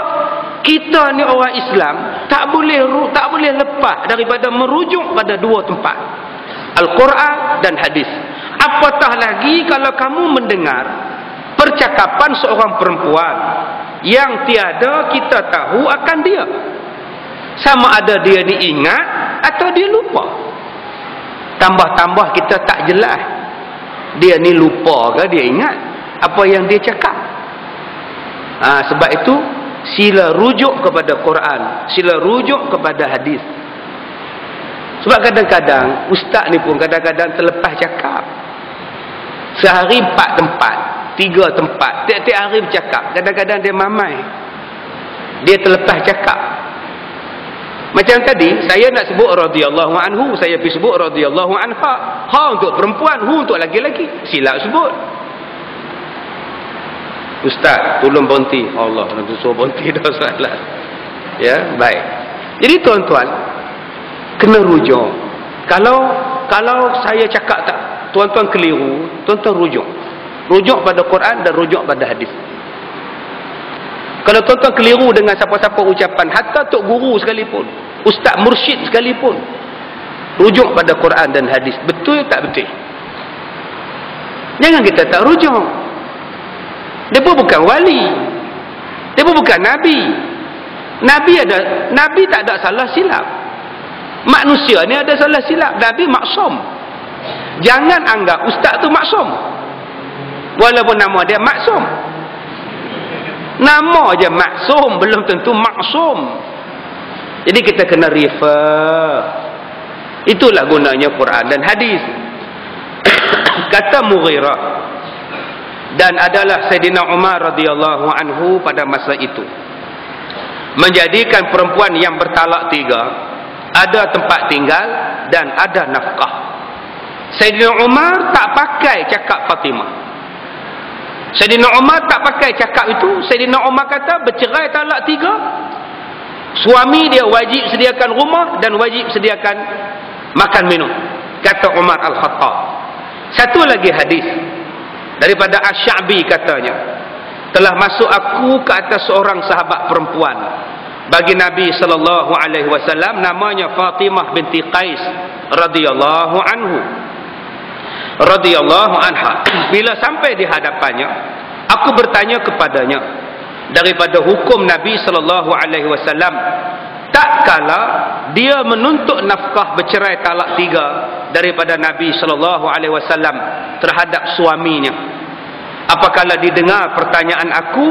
Kita ni orang Islam tak boleh lepas daripada merujuk pada dua tempat. Al-Quran dan hadis. Apatah lagi kalau kamu mendengar percakapan seorang perempuan yang tiada kita tahu akan dia. Sama ada dia diingat atau dia lupa. Tambah-tambah kita tak jelas. Dia ni lupa ke dia ingat apa yang dia cakap. Sebab itu sila rujuk kepada Quran, sila rujuk kepada hadis. Sebab kadang-kadang ustaz ni pun kadang-kadang terlepas cakap. Sehari 4 tempat, 3 tempat, tiap-tiap hari bercakap. Kadang-kadang dia mamai. Dia terlepas cakap. Macam tadi saya nak sebut radhiyallahu anhu, saya pergi sebut radhiyallahu anha. Ha untuk perempuan, hu untuk lelaki. Silap sebut. Ustaz, tolong berhenti. Allah, nak suruh berhenti dah salah. Ya, baik. Jadi tuan-tuan, kena rujuk. Kalau saya cakap tak, tuan-tuan keliru, tuan-tuan rujuk. Rujuk pada Quran dan rujuk pada hadis. Kalau tuan-tuan keliru dengan siapa-siapa ucapan, hatta tok guru sekalipun, ustaz mursyid sekalipun, rujuk pada Quran dan hadis. Betul tak betul? Jangan kita tak rujuk. Dia pun bukan wali. Dia pun bukan nabi. Nabi tak ada salah silap. Manusia ni ada salah silap. Nabi maksum. Jangan anggap ustaz tu maksum. Walaupun nama dia maksum. Nama je maksum, belum tentu maksum. Jadi kita kena refer. Itulah gunanya Quran dan hadis. Kata Mughirah, dan adalah Sayyidina Umar radhiyallahu anhu pada masa itu menjadikan perempuan yang bertalak 3 ada tempat tinggal dan ada nafkah. Sayyidina Umar tak pakai cakap Fatimah. Sayyidina Umar tak pakai cakap itu. Sayyidina Umar kata bercerai talak 3, suami dia wajib sediakan rumah dan wajib sediakan makan minum. Kata Umar Al-Khattab. Satu lagi hadis daripada Asy-Sya'bi katanya, telah masuk aku ke atas seorang sahabat perempuan bagi Nabi sallallahu alaihi wasallam, namanya Fatimah binti Qais radhiyallahu anha. Bila sampai di hadapannya, aku bertanya kepadanya daripada hukum Nabi sallallahu alaihi wasallam, tak kala dia menuntut nafkah bercerai talak 3 daripada Nabi sallallahu alaihi wasallam terhadap suaminya. Apakala didengar pertanyaan aku,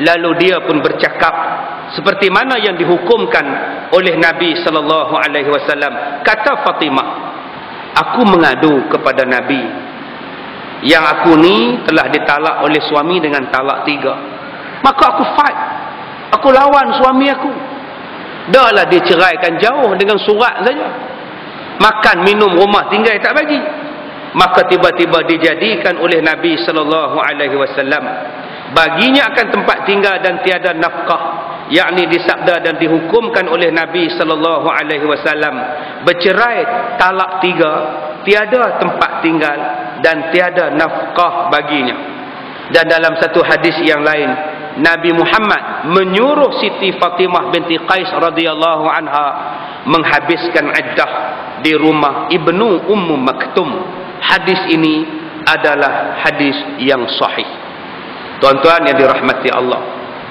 lalu dia pun bercakap seperti mana yang dihukumkan oleh Nabi sallallahu alaihi wasallam. Kata Fatimah, aku mengadu kepada Nabi yang aku ni telah ditalak oleh suami dengan talak 3. Maka aku fight, aku lawan suami aku. Dahlah dia ceraikan jauh dengan surat saja, makan minum rumah tinggal tak bagi. Maka tiba-tiba dijadikan oleh Nabi sallallahu alaihi wasallam baginya akan tempat tinggal dan tiada nafkah, yakni disabda dan dihukumkan oleh Nabi sallallahu alaihi wasallam bercerai talak 3, tiada tempat tinggal dan tiada nafkah baginya. Dan dalam satu hadis yang lain, Nabi Muhammad menyuruh Siti Fatimah binti Qais radhiyallahu anha menghabiskan iddah di rumah Ibnu Ummu Maktum. Hadis ini adalah hadis yang sahih. Tuan-tuan yang dirahmati Allah,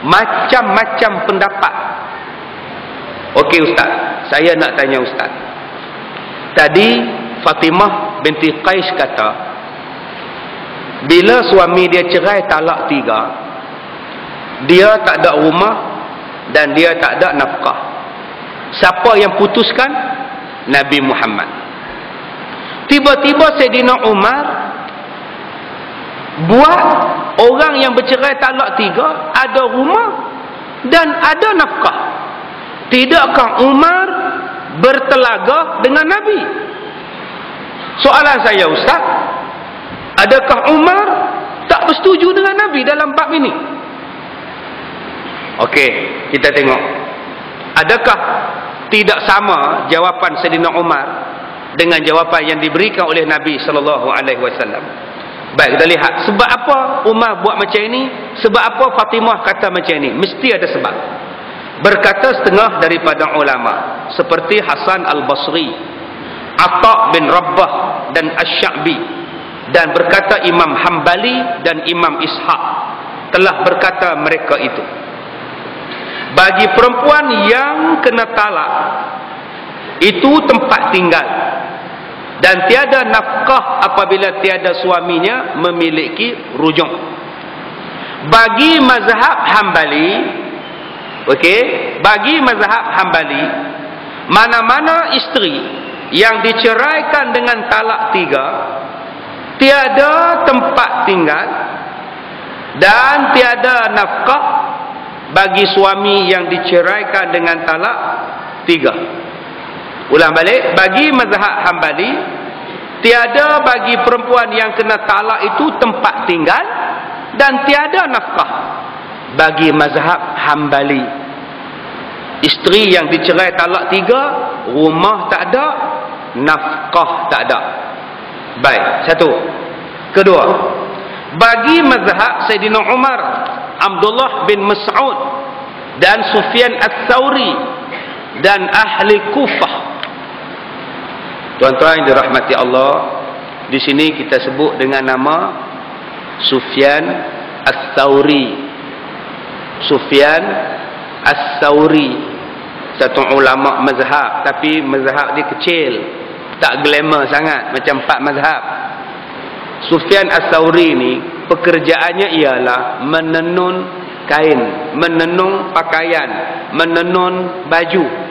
macam-macam pendapat. Okey ustaz, saya nak tanya ustaz. Tadi Fatimah binti Qais kata, bila suami dia cerai talak 3, dia tak ada rumah dan dia tak ada nafkah. Siapa yang putuskan? Nabi Muhammad. Tiba-tiba Sayyidina Umar buat orang yang bercerai talak 3 ada rumah dan ada nafkah. Tidakkah Umar bertelaga dengan Nabi? Soalan saya, Ustaz, adakah Umar tak bersetuju dengan Nabi dalam bab ini? Okey, kita tengok. Adakah tidak sama jawapan Sayyidina Umar dengan jawapan yang diberikan oleh Nabi sallallahu alaihi wasallam? Baik, kita lihat sebab apa Umar buat macam ini, sebab apa Fatimah kata macam ini. Mesti ada sebab. Berkata setengah daripada ulama seperti Hasan Al-Basri, Atha bin Rabbah dan Asy-Sya'bi, dan berkata Imam Hambali dan Imam Ishaq telah berkata mereka itu, bagi perempuan yang kena talak itu tempat tinggal dan tiada nafkah apabila tiada suaminya memiliki rujuk. Bagi mazhab Hambali, okey, bagi mazhab Hambali, mana-mana isteri yang diceraikan dengan talak 3 tiada tempat tinggal dan tiada nafkah bagi suami yang diceraikan dengan talak 3. Ulang balik, bagi mazhab Hambali, tiada bagi perempuan yang kena talak itu tempat tinggal dan tiada nafkah. Bagi mazhab Hambali, isteri yang dicerai talak 3, rumah tak ada, nafkah tak ada. Baik, satu. Kedua, bagi mazhab Sayyidina Umar, Abdullah bin Mas'ud dan Sufyan Ats-Tsauri dan ahli Kufah. Tuan-tuan yang dirahmati Allah, di sini kita sebut dengan nama Sufyan Ats-Tsauri. Sufyan Ats-Tsauri, satu ulama mazhab, tapi mazhab dia kecil, tak glamour sangat macam 4 mazhab. Sufyan Ats-Tsauri ni pekerjaannya ialah menenun kain, menenun pakaian, menenun baju.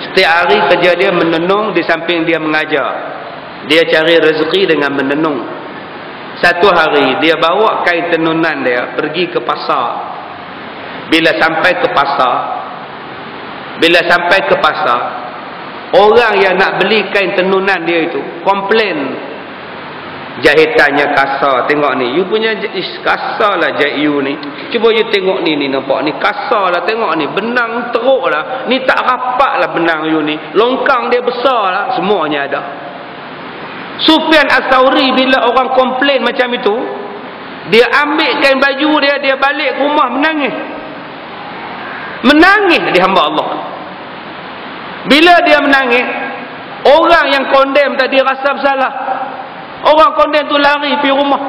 Setiap hari kerja dia menenun, di samping dia mengajar. Dia cari rezeki dengan menenun. Satu hari dia bawa kain tenunan dia pergi ke pasar. Bila sampai ke pasar, orang yang nak beli kain tenunan dia itu komplain, jahitannya kasar. Tengok ni, you punya kasar lah jahit you ni. Cuba you tengok ni nampak ni kasar lah. Tengok ni, benang teruk lah, ni tak rapat lah benang you ni, longkang dia besar lah, semuanya ada. Sufyan Ats-Tsauri bila orang komplain macam itu, dia ambil kain baju dia, dia balik ke rumah menangis di hamba Allah. Bila dia menangis, orang yang condemn tadi rasa bersalah. Orang condemn tu lari pergi rumah.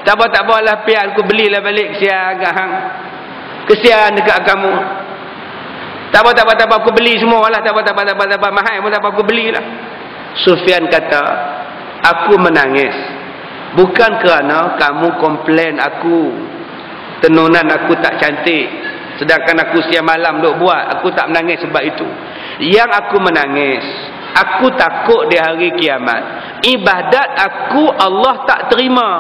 Tak apa lah, pian aku belilah balik, kesian agak hang. Kesian dekat kamu. Tak apa aku beli semua lah. Tak apa mahal pun tak apa aku belilah. Sufyan kata, aku menangis bukan kerana kamu komplain aku tenunan aku tak cantik, sedangkan aku siang malam duk buat. Aku tak menangis sebab itu. Yang aku menangis, aku takut di hari kiamat ibadat aku Allah tak terima.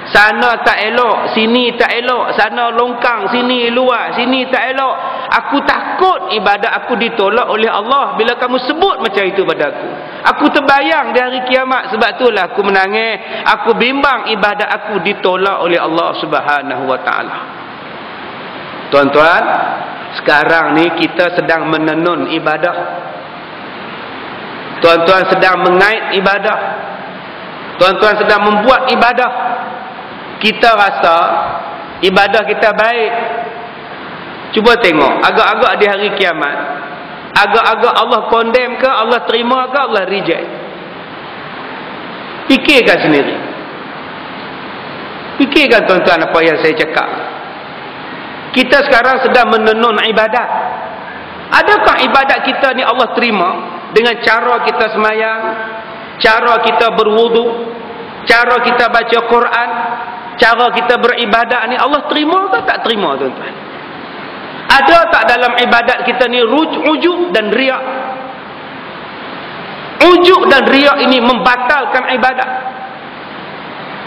Sana tak elok, sini tak elok, sana longkang, sini luar, sini tak elok. Aku takut ibadat aku ditolak oleh Allah bila kamu sebut macam itu pada aku. Aku terbayang di hari kiamat, sebab itulah aku menangis. Aku bimbang ibadat aku ditolak oleh Allah Subhanahu wa taala. Tuan-tuan, sekarang ni kita sedang menenun ibadah. Tuan-tuan sedang mengait ibadah. Tuan-tuan sedang membuat ibadah. Kita rasa ibadah kita baik. Cuba tengok, agak-agak di hari kiamat, agak-agak Allah condemn ke, Allah terima ke, Allah reject. Fikirkan sendiri. Fikirkan tuan-tuan apa yang saya cakap. Kita sekarang sedang menenun ibadat. Adakah ibadat kita ni Allah terima dengan cara kita semayang, cara kita berwudu, cara kita baca Quran, cara kita beribadat ni Allah terima ke tak terima, tuan-tuan? Ada tak dalam ibadat kita ni ujub dan riak? Ujub dan riak ini membatalkan ibadat.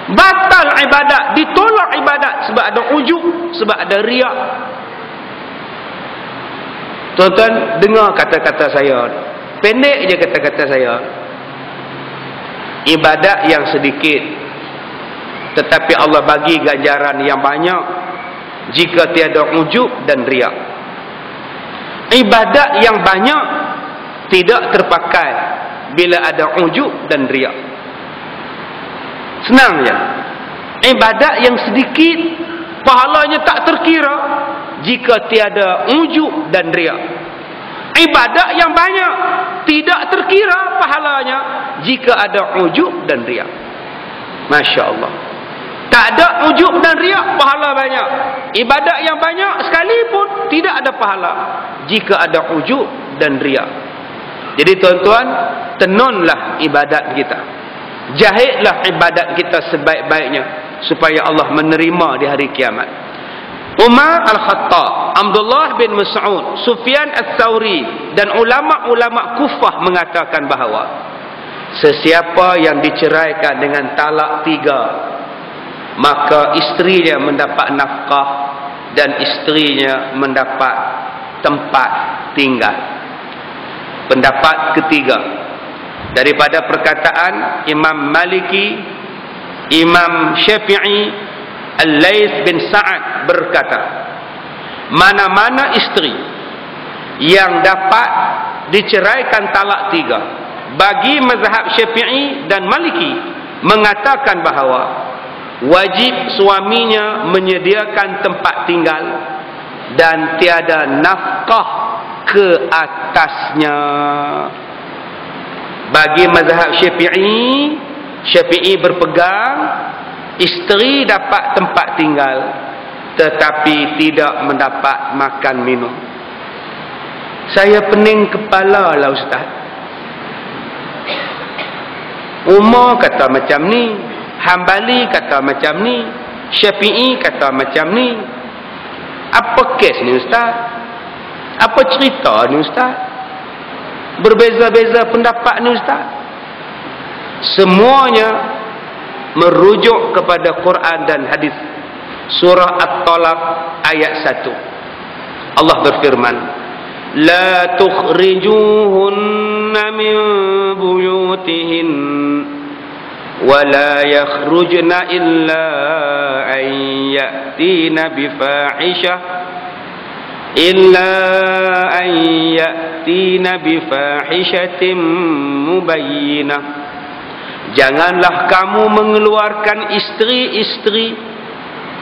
Batal ibadat, ditolak ibadat sebab ada ujub, sebab ada riak. Tuan-tuan, dengar kata-kata saya. Pendek je kata-kata saya. Ibadat yang sedikit, tetapi Allah bagi ganjaran yang banyak jika tiada ujub dan riak. Ibadat yang banyak tidak terpakai bila ada ujub dan riak. Senang je. Ibadat yang sedikit pahalanya tak terkira jika tiada ujub dan riak. Ibadat yang banyak tidak terkira pahalanya jika ada ujub dan riak. Masya Allah. Tak ada ujub dan riak, pahala banyak. Ibadat yang banyak sekalipun tidak ada pahala jika ada ujub dan riak. Jadi tuan-tuan, tenunlah ibadat kita. Jahitlah ibadat kita sebaik-baiknya supaya Allah menerima di hari kiamat. Umar Al-Khattab, Abdullah bin Mas'ud, Sufyan Ats-Tsauri dan ulama-ulama Kufah mengatakan bahawa sesiapa yang diceraikan dengan talak 3, maka isterinya mendapat nafkah dan isterinya mendapat tempat tinggal. Pendapat ketiga daripada perkataan Imam Maliki, Imam Syafi'i, Al-Laits bin Sa'ad berkata, mana-mana isteri yang dapat diceraikan talak 3, bagi mazhab Syafi'i dan Maliki mengatakan bahawa wajib suaminya menyediakan tempat tinggal dan tiada nafkah ke atasnya. Bagi mazhab Syafi'i berpegang isteri dapat tempat tinggal tetapi tidak mendapat makan minum. Saya pening kepala lah Ustaz. Umar kata macam ni, Hambali kata macam ni, Syafi'i kata macam ni. Apa kes ni Ustaz? Apa cerita ni Ustaz? Berbeza-beza pendapat ni Ustaz. Semuanya merujuk kepada Quran dan hadis. Surah At-Talaq ayat 1. Allah berfirman, la tukhrijuhunna min buyutihin wa la yakhrujna illa an ya'tina bifahishatin mubayyinah. Janganlah kamu mengeluarkan isteri-isteri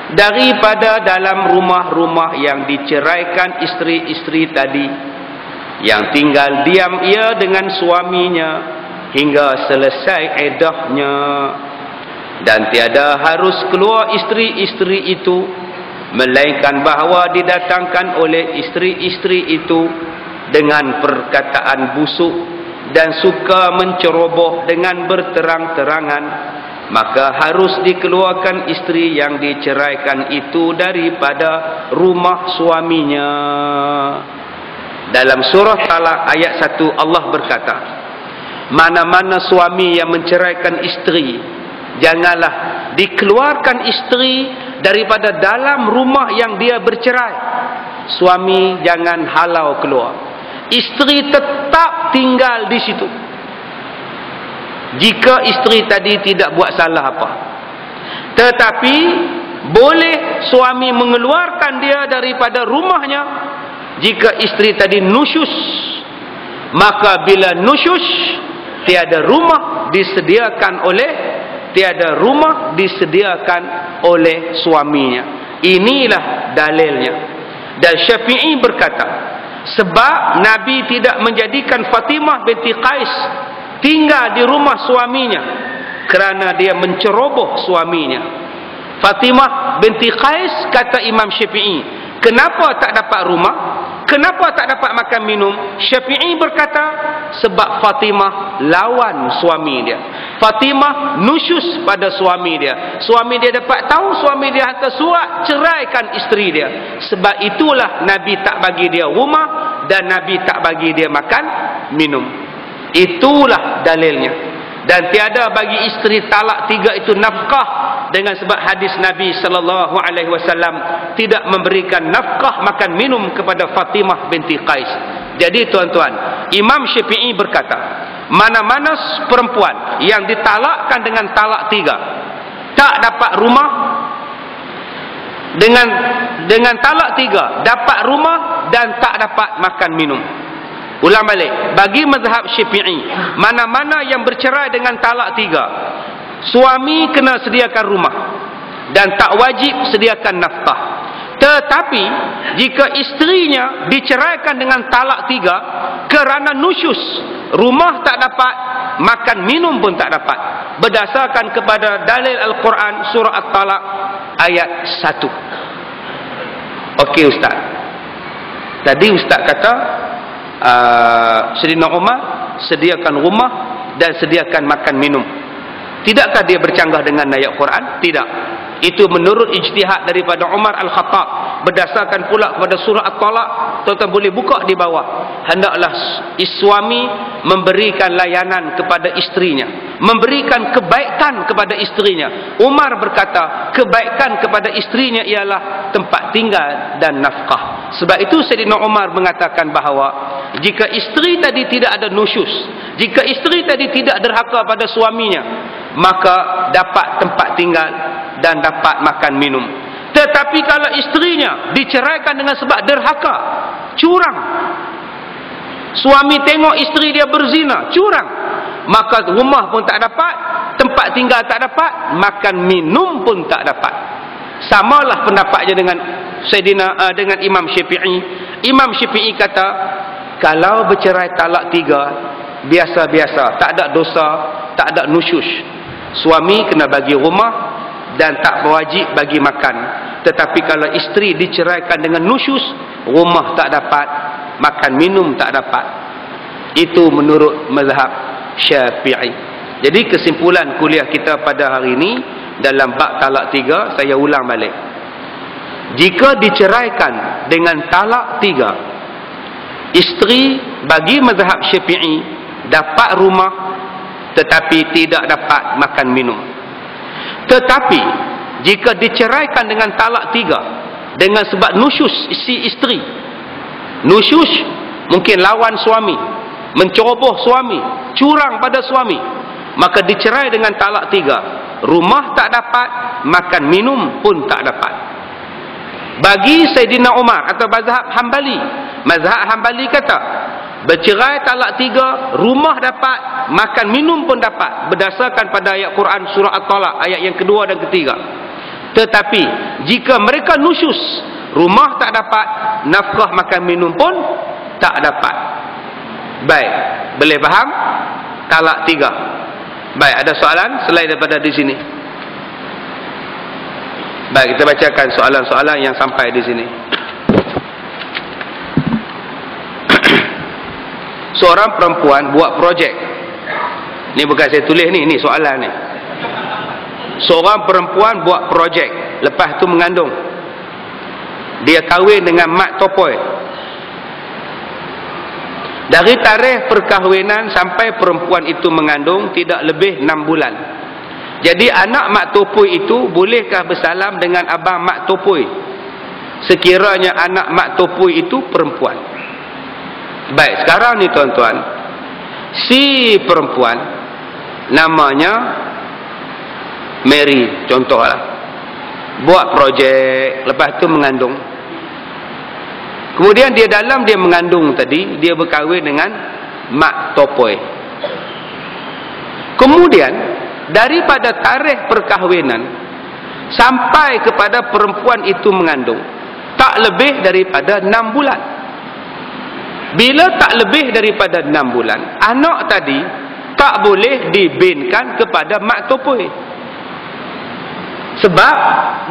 daripada dalam rumah-rumah yang diceraikan isteri-isteri tadi, yang tinggal diam ia dengan suaminya hingga selesai iddahnya, dan tiada harus keluar isteri-isteri itu melainkan bahawa didatangkan oleh isteri-isteri itu dengan perkataan busuk dan suka menceroboh dengan berterang-terangan, maka harus dikeluarkan isteri yang diceraikan itu daripada rumah suaminya. Dalam surah Talaq ayat 1 Allah berkata, mana-mana suami yang menceraikan isteri, janganlah dikeluarkan isteri daripada dalam rumah yang dia bercerai. Suami jangan halau keluar. Isteri tetap tinggal di situ jika isteri tadi tidak buat salah apa. Tetapi boleh suami mengeluarkan dia daripada rumahnya jika isteri tadi nusyus. Maka bila nusyus, tiada rumah disediakan oleh suaminya. Inilah dalilnya. Dan Syafi'i berkata, sebab Nabi tidak menjadikan Fatimah binti Qais tinggal di rumah suaminya kerana dia menceroboh suaminya. Fatimah binti Qais, kata Imam Syafi'i, kenapa tak dapat rumah? Kenapa tak dapat makan minum? Syafi'i berkata, sebab Fatimah lawan suami dia. Fatimah nusyus pada suami dia. Suami dia dapat tahu, suami dia hantar surat ceraikan isteri dia. Sebab itulah Nabi tak bagi dia rumah dan Nabi tak bagi dia makan minum. Itulah dalilnya. Dan tiada bagi isteri talak 3 itu nafkah, dengan sebab hadis Nabi sallallahu alaihi wasallam tidak memberikan nafkah makan minum kepada Fatimah binti Qais. Jadi tuan-tuan, Imam Syafi'i berkata, mana-mana perempuan yang ditalakkan dengan talak 3 tak dapat rumah, dengan talak 3 dapat rumah dan tak dapat makan minum. Ulang balik, bagi mazhab Syafi'i, mana-mana yang bercerai dengan talak 3, suami kena sediakan rumah dan tak wajib sediakan nafkah. Tetapi jika isterinya diceraikan dengan talak 3 kerana nusyus, rumah tak dapat, makan minum pun tak dapat, berdasarkan kepada dalil Al-Quran surah At-Talaq ayat 1. Okey Ustaz, tadi Ustaz kata Sayyidina Umar sediakan rumah dan sediakan makan minum. Tidakkah dia bercanggah dengan ayat Quran? Tidak. Itu menurut ijtihad daripada Umar Al-Khattab, berdasarkan pula kepada surah At-Talaq. Tuan-tuan boleh buka di bawah. Hendaklah suami memberikan layanan kepada isterinya, memberikan kebaikan kepada isterinya. Umar berkata, kebaikan kepada isterinya ialah tempat tinggal dan nafkah. Sebab itu Sayyidina Umar mengatakan bahawa jika isteri tadi tidak ada nusyus, jika isteri tadi tidak derhaka pada suaminya, maka dapat tempat tinggal dan dapat makan minum. Tetapi kalau isterinya diceraikan dengan sebab derhaka, curang, suami tengok isteri dia berzina, curang, maka rumah pun tak dapat, tempat tinggal tak dapat, makan minum pun tak dapat. Samalah pendapatnya dengan dengan Imam Syafi'i. Imam Syafi'i kata, kalau bercerai talak 3 biasa-biasa, tak ada dosa, tak ada nusyus, suami kena bagi rumah dan tak berwajib bagi makan. Tetapi kalau isteri diceraikan dengan nusyus, rumah tak dapat, makan minum tak dapat. Itu menurut mazhab Syafi'i. Jadi kesimpulan kuliah kita pada hari ini dalam bab talak 3, saya ulang balik. Jika diceraikan dengan talak 3, isteri bagi mazhab Syafi'i dapat rumah tetapi tidak dapat makan minum. Tetapi jika diceraikan dengan talak 3 dengan sebab nusyus si isteri, nusyus mungkin lawan suami, menceroboh suami, curang pada suami, maka dicerai dengan talak 3, rumah tak dapat, makan minum pun tak dapat. Bagi Sayyidina Umar atau mazhab Hambali, mazhab Hambali kata bercerai talak 3, rumah dapat, makan minum pun dapat, berdasarkan pada ayat Quran surah At-Talaq ayat yang kedua dan ketiga. Tetapi jika mereka nusyus, rumah tak dapat, nafkah makan minum pun tak dapat. Baik, boleh faham? Talak 3. Baik, ada soalan selain daripada di sini? Baik, kita bacakan soalan-soalan yang sampai di sini. Seorang perempuan buat projek. Ni bukan saya tulis ni soalan ni. Seorang perempuan buat projek, lepas tu mengandung. Dia kahwin dengan mak topoi. Dari tarikh perkahwinan sampai perempuan itu mengandung tidak lebih 6 bulan. Jadi anak mak topoi itu bolehkah bersalam dengan abang mak topoi sekiranya anak mak topoi itu perempuan? Baik, sekarang ni tuan-tuan, si perempuan namanya Mary contohlah, buat projek, lepas tu mengandung. Kemudian dia mengandung tadi, dia berkahwin dengan mak topoi. Kemudian daripada tarikh perkahwinan sampai kepada perempuan itu mengandung tak lebih daripada 6 bulan. Bila tak lebih daripada 6 bulan, anak tadi tak boleh dibinkan kepada mak topoi, sebab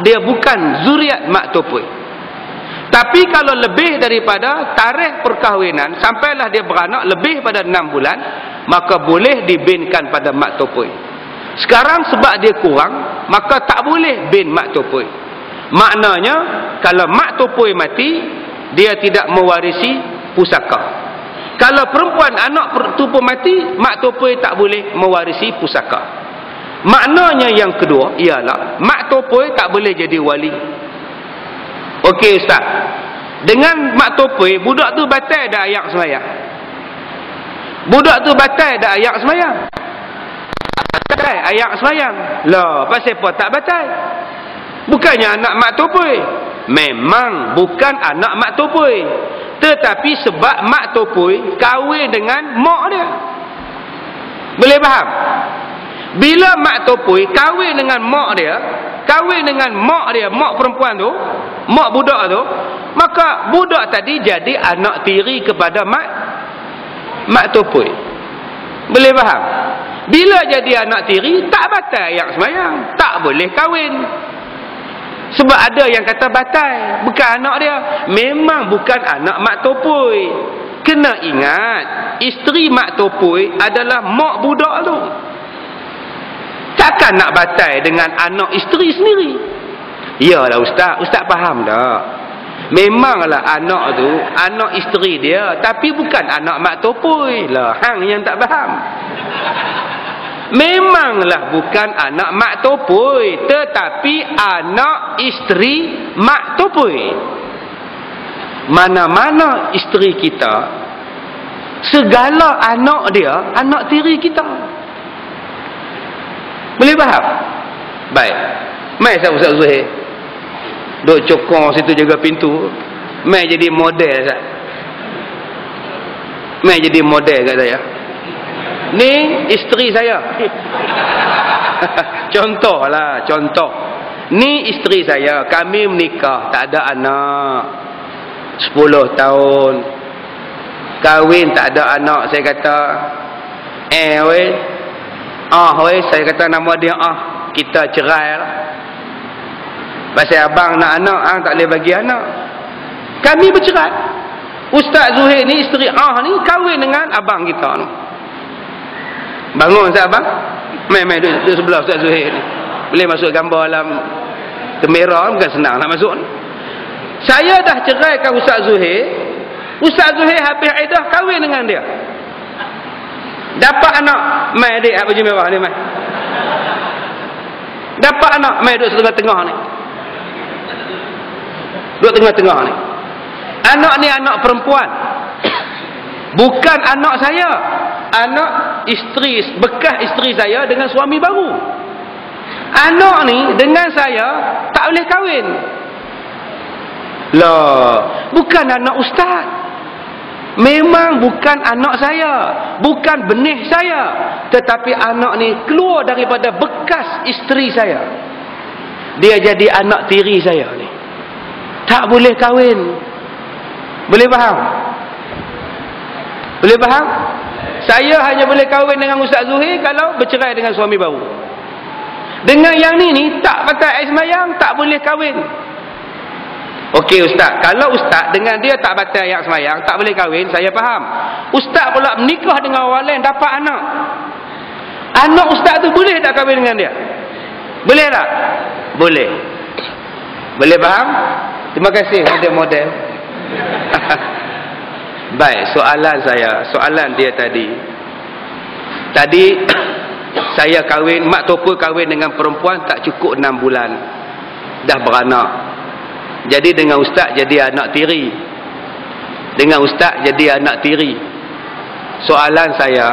dia bukan zuriat mak topoi. Tapi kalau lebih daripada tarikh perkahwinan, sampailah dia beranak lebih pada 6 bulan, maka boleh dibinkan pada mak topoi. Sekarang sebab dia kurang, maka tak boleh bin mak topoi. Maknanya, kalau mak topoi mati, dia tidak mewarisi pusaka. Kalau perempuan anak topoi mati, mak topoi tak boleh mewarisi pusaka. Maknanya yang kedua ialah mak topoi tak boleh jadi wali. Okey ustaz, dengan mak topoi budak tu batal dah ayak sembahyang. Budak tu batal dah ayak sembahyang. Batal ayak sembahyang. Lah, pasal apa tak batal? Bukannya anak mak topoi. Memang bukan anak mak topoi, tetapi sebab mak topoi kahwin dengan mak dia. Boleh faham? Bila mak topoi kahwin dengan mak dia, mak perempuan tu, mak budak tu, maka budak tadi jadi anak tiri kepada mak topoi. Boleh faham? Bila jadi anak tiri, tak batal ayak sembahyang, tak boleh kahwin. Sebab ada yang kata batal, bukan anak dia. Memang bukan anak mak topoi. Kena ingat, isteri mak topoi adalah mak budak tu. Takkan nak batal dengan anak isteri sendiri. Yalah ustaz, ustaz faham tak? Memanglah anak tu anak isteri dia, tapi bukan anak mak topoi. Lah hang yang tak faham. Memanglah bukan anak mak topoi, tetapi anak isteri mak topoi. Mana-mana isteri kita, segala anak dia anak tiri kita. Boleh faham? Baik. Mai saya Ustaz Zuhair duk cokong situ jaga pintu. Mai jadi model Ustaz. Mai jadi model kat saya. Ni isteri saya. Contohlah, contoh. Ni isteri saya, kami menikah, tak ada anak. 10 tahun. Kahwin tak ada anak, saya kata. Weh. Weh, saya kata nama dia kita cerai lah. Pasal abang nak anak, tak boleh bagi anak. Kami bercerai. Ustaz Zuhair ni, isteri ni kahwin dengan abang kita ni. Bangun Ustaz abang. Mai duduk sebelah Ustaz Zuhair ni. Boleh masuk gambar dalam kamera, bukan senang nak masuk ni. Saya dah ceraikan Ustaz Zuhair. Ustaz Zuhair habis iddah kahwin dengan dia. Dapat anak. Mai adik baju merah ni mai. Dapat anak. Mai duduk setengah-tengah ni. Duduk tengah-tengah ni. Anak ni anak perempuan. Bukan anak saya. Anak isteri, bekas isteri saya dengan suami baru. Anak ni dengan saya tak boleh kahwin. Lah, bukan anak ustaz. Memang bukan anak saya, bukan benih saya, tetapi anak ni keluar daripada bekas isteri saya. Dia jadi anak tiri saya ni. Tak boleh kahwin. Boleh faham? Boleh faham? Saya hanya boleh kahwin dengan Ustaz Zuhair kalau bercerai dengan suami baru. Dengan yang ni tak batal air sembahyang, tak boleh kahwin. Okey ustaz, kalau ustaz dengan dia tak batal air sembahyang, tak boleh kahwin, saya faham. Ustaz pula menikah dengan orang lain, dapat anak. Anak ustaz tu boleh tak kahwin dengan dia? Boleh tak? Boleh. Boleh faham? Terima kasih ada model. Baik, soalan dia tadi. Tadi saya kahwin, mak topoi kahwin dengan perempuan tak cukup 6 bulan. Dah beranak. Jadi dengan ustaz jadi anak tiri. Dengan ustaz jadi anak tiri. Soalan saya,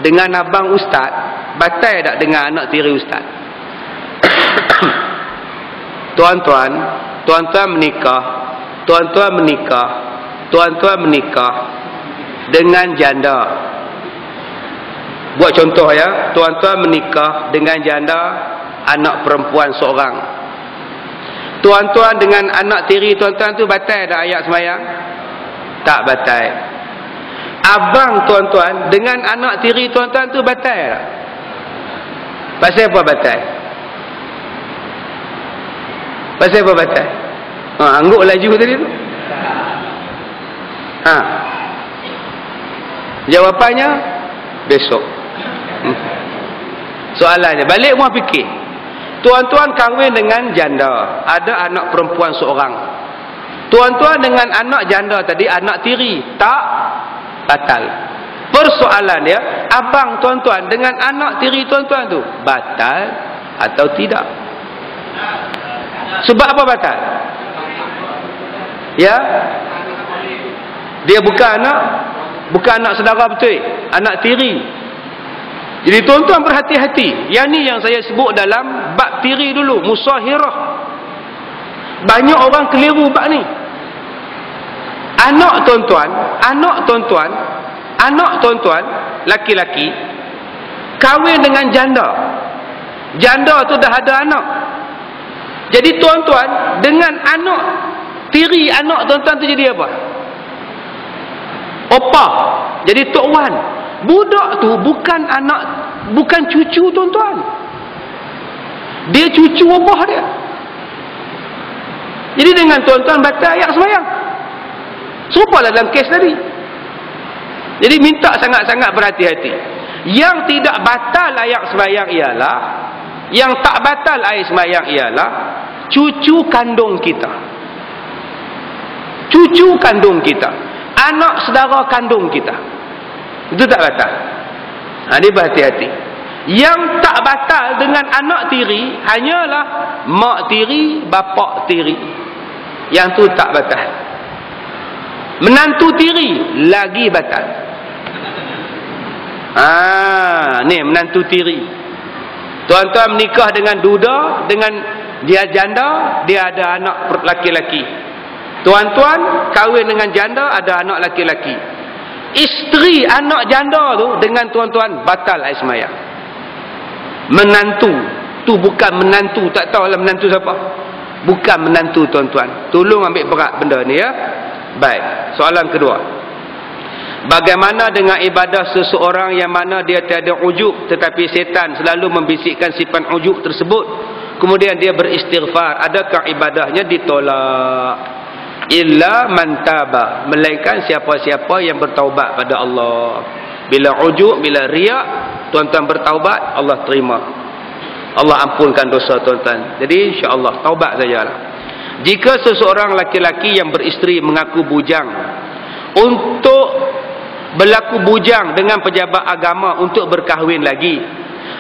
dengan abang ustaz, batal tak dengan anak tiri ustaz? Tuan-tuan menikah dengan janda. Buat contoh ya, tuan-tuan menikah dengan janda, anak perempuan seorang. Tuan-tuan dengan anak tiri tuan-tuan tu batal tak ayat sembahyang? Tak batal. Abang tuan-tuan dengan anak tiri tuan-tuan tu batal tak? Pasal apa batal? Pasal apa batal? Angguk laju tadi tu. Jawapannya besok. Soalannya, balik rumah fikir. Tuan-tuan kahwin dengan janda, ada anak perempuan seorang. Tuan-tuan dengan anak janda tadi anak tiri, tak batal. Persoalan dia, abang tuan-tuan dengan anak tiri tuan-tuan tu batal atau tidak? Sebab apa batal? Ya, dia bukan anak saudara betul, anak tiri. Jadi tuan-tuan berhati-hati. Yang ni yang saya sebut dalam bab tiri dulu, musahirah. Banyak orang keliru bab ni. Anak tuan-tuan laki-laki kahwin dengan janda. Janda tu dah ada anak. Jadi tuan-tuan dengan anak tiri anak tuan-tuan tu jadi apa? Opah. Jadi tok wan. Budak tu bukan anak, bukan cucu tuan-tuan. Dia cucu opah dia. Jadi dengan tuan-tuan batal ayat sembahyang. Serupalah dalam kes tadi. Jadi minta sangat-sangat berhati-hati. Yang tidak batal ayat sembahyang ialah, yang tak batal ayat sembahyang ialah cucu kandung kita. Cucu kandung kita. Anak saudara kandung kita. Itu tak batal. Ini berhati-hati. Yang tak batal dengan anak tiri hanyalah mak tiri, bapak tiri. Yang tu tak batal. Menantu tiri lagi batal. Ni menantu tiri. Tuan-tuan menikah dengan duda, dengan dia janda, dia ada anak laki-laki. Tuan-tuan kahwin dengan janda, ada anak laki-laki. Isteri anak janda tu dengan tuan-tuan batal ayat sembahyang. Menantu tu bukan menantu, tak tahu lah menantu siapa. Bukan menantu tuan-tuan. Tolong ambil berat benda ni ya. Baik, soalan kedua. Bagaimana dengan ibadah seseorang yang mana dia tiada ujub, tetapi setan selalu membisikkan sifat ujub tersebut, kemudian dia beristighfar, adakah ibadahnya ditolak? Illa man taba, melainkan siapa-siapa yang bertaubat pada Allah. Bila ujub, bila riak, tuan-tuan bertaubat, Allah terima. Allah ampunkan dosa tuan-tuan. Jadi insya-Allah taubat sajalah. Jika seseorang laki-laki yang beristeri mengaku bujang untuk berlaku bujang dengan pejabat agama untuk berkahwin lagi,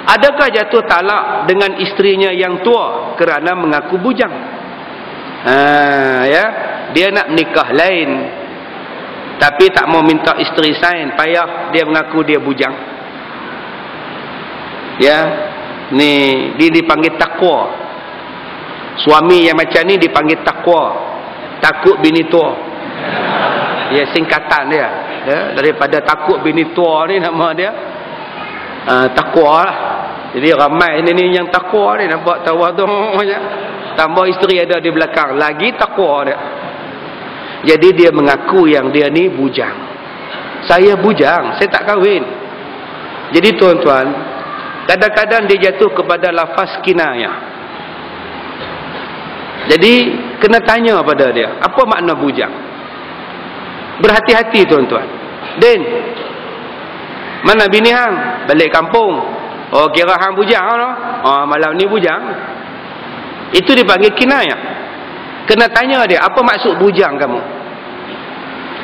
adakah jatuh talak dengan isterinya yang tua kerana mengaku bujang? Ya, dia nak menikah lain tapi tak mau minta isteri sign, payah dia mengaku dia bujang. Ya, ni dia dipanggil takwa. Suami yang macam ni dipanggil takwa, takut bini tua. Ya, singkatan dia ya, daripada takut bini tua ni nama dia takwa lah. Jadi ramai ni yang takwa ni, nampak tawaduk macam. Tambah isteri ada di belakang, lagi takwa dia. Jadi dia mengaku yang dia ni bujang. Saya bujang, saya tak kahwin. Jadi tuan-tuan, kadang-kadang dia jatuh kepada lafaz kinayah. Jadi kena tanya pada dia, apa makna bujang? Berhati-hati tuan-tuan. Den, mana bini hang? Balik kampung. Oh, kira hang bujang lah. Oh, malam ni bujang. Itu dipanggil kinayah. Kena tanya dia, apa maksud bujang kamu?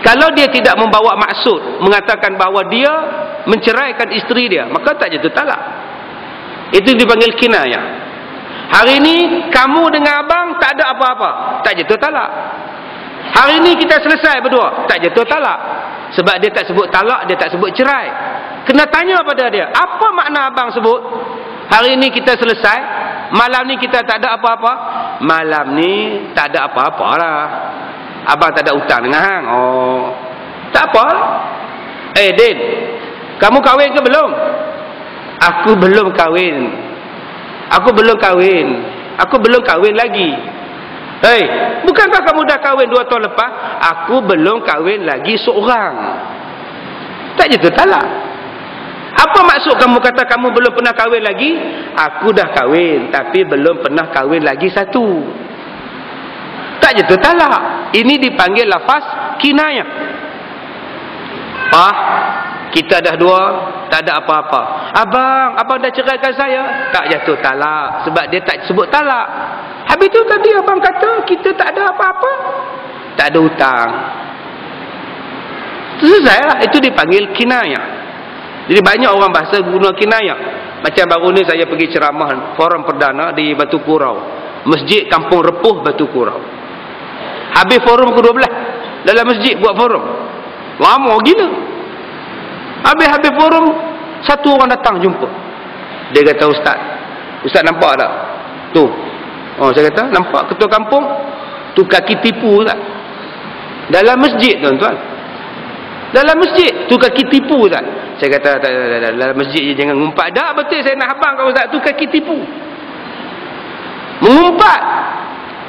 Kalau dia tidak membawa maksud, mengatakan bahawa dia menceraikan isteri dia, maka tak jatuh talak. Itu dipanggil kinayah. Hari ini kamu dengan abang tak ada apa-apa, tak jatuh talak. Hari ini kita selesai berdua, tak jatuh talak. Sebab dia tak sebut talak, dia tak sebut cerai. Kena tanya pada dia, apa makna abang sebut hari ini kita selesai, malam ni kita tak ada apa-apa? Malam ni tak ada apa-apa lah. Abang tak ada hutang dengan hang. Oh, tak apa. Din, kamu kahwin ke belum? Aku belum kahwin. Aku belum kahwin. Aku belum kahwin lagi. Bukankah kamu dah kahwin 2 tahun lepas? Aku belum kahwin lagi seorang. Tak jatuh talak. Apa maksud kamu kata kamu belum pernah kahwin lagi? Aku dah kahwin, tapi belum pernah kahwin lagi satu. Tak jatuh talak. Ini dipanggil lafaz kinayah. Kita dah dua, tak ada apa-apa. Abang dah ceraikan saya. Tak jatuh talak. Sebab dia tak sebut talak. Habis tu tadi abang kata kita tak ada apa-apa. Tak ada hutang. Selesai lah. Itu dipanggil kinayah. Jadi banyak orang bahasa guna kinayah. Macam baru ni saya pergi ceramah forum perdana di Batu Kurau. Masjid Kampung Repuh Batu Kurau. Habis forum ke-12. Dalam masjid buat forum. Lama gila. Habis forum, satu orang datang jumpa. Dia kata, Ustaz nampak tak? Tu. Oh, saya kata, nampak ketua kampung? Tu kaki tipu tak? Dalam masjid tuan-tuan. Dalam masjid, tu kaki tipu tak? Saya kata, tak, dalam masjid je jangan ngumpat. Dah betul saya nak habang kau Ustaz, tu kaki tipu. Mengumpat.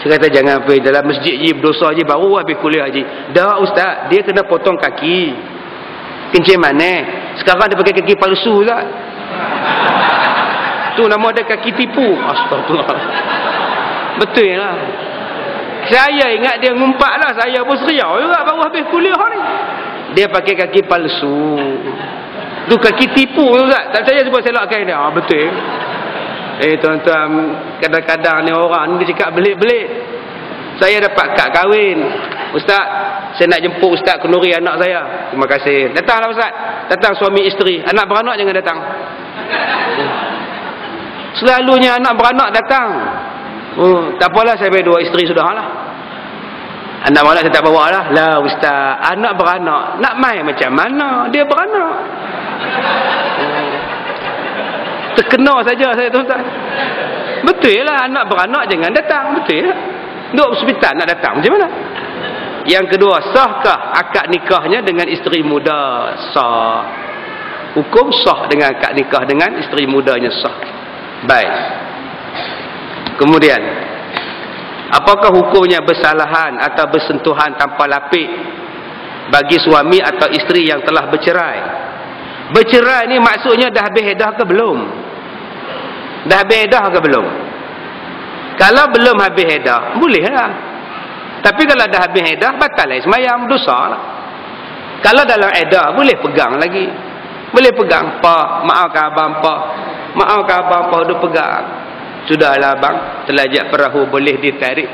Saya kata, jangan apa, dalam masjid je berdosa je, baru habis kuliah je. Dah Ustaz, dia kena potong kaki. Kencing mana? Sekarang dia pakai kaki palsu tak? Tu nama dia kaki tipu. Astagfirullah. Betul lah. Saya ingat dia ngumpat lah. Saya pun seriau juga baru habis kuliah ni. Dia pakai kaki palsu. Tu kaki tipu tak? Tak saya sebut selakkan dia. Betul. Tuan-tuan, kadang-kadang ni orang ni dia cakap belik-belik. Saya dapat kad kahwin. Ustaz, saya nak jemput Ustaz kenduri anak saya. Terima kasih. Datanglah Ustaz. Datang suami isteri. Anak beranak jangan datang. Selalunya anak beranak datang. Tak apalah, saya bagi 2 isteri sudah lah. Anak beranak saya tak bawa lah. Lah Ustaz, anak beranak nak main macam mana? Dia beranak. Terkena saja saya tu Ustaz. Betul lah, anak beranak jangan datang. Betul lah. Duduk hospital nak datang macam mana? Yang kedua, sahkah akad nikahnya dengan isteri muda? Sah. Hukum sah dengan akad nikah dengan isteri mudanya sah. Baik. Kemudian, apakah hukumnya bersalahan atau bersentuhan tanpa lapik bagi suami atau isteri yang telah bercerai? Bercerai ni maksudnya dah habis iddah ke belum? Dah habis iddah ke belum? Kalau belum habis iddah, bolehlah. Tapi kalau dah habis iddah, batal lah sembahyang, dosa lah. Kalau dalam iddah, boleh pegang lagi. Boleh pegang. Pak, maafkan abang, Pak. Maafkan abang, Pak, dia pegang. Sudahlah abang, telajak perahu boleh ditarik.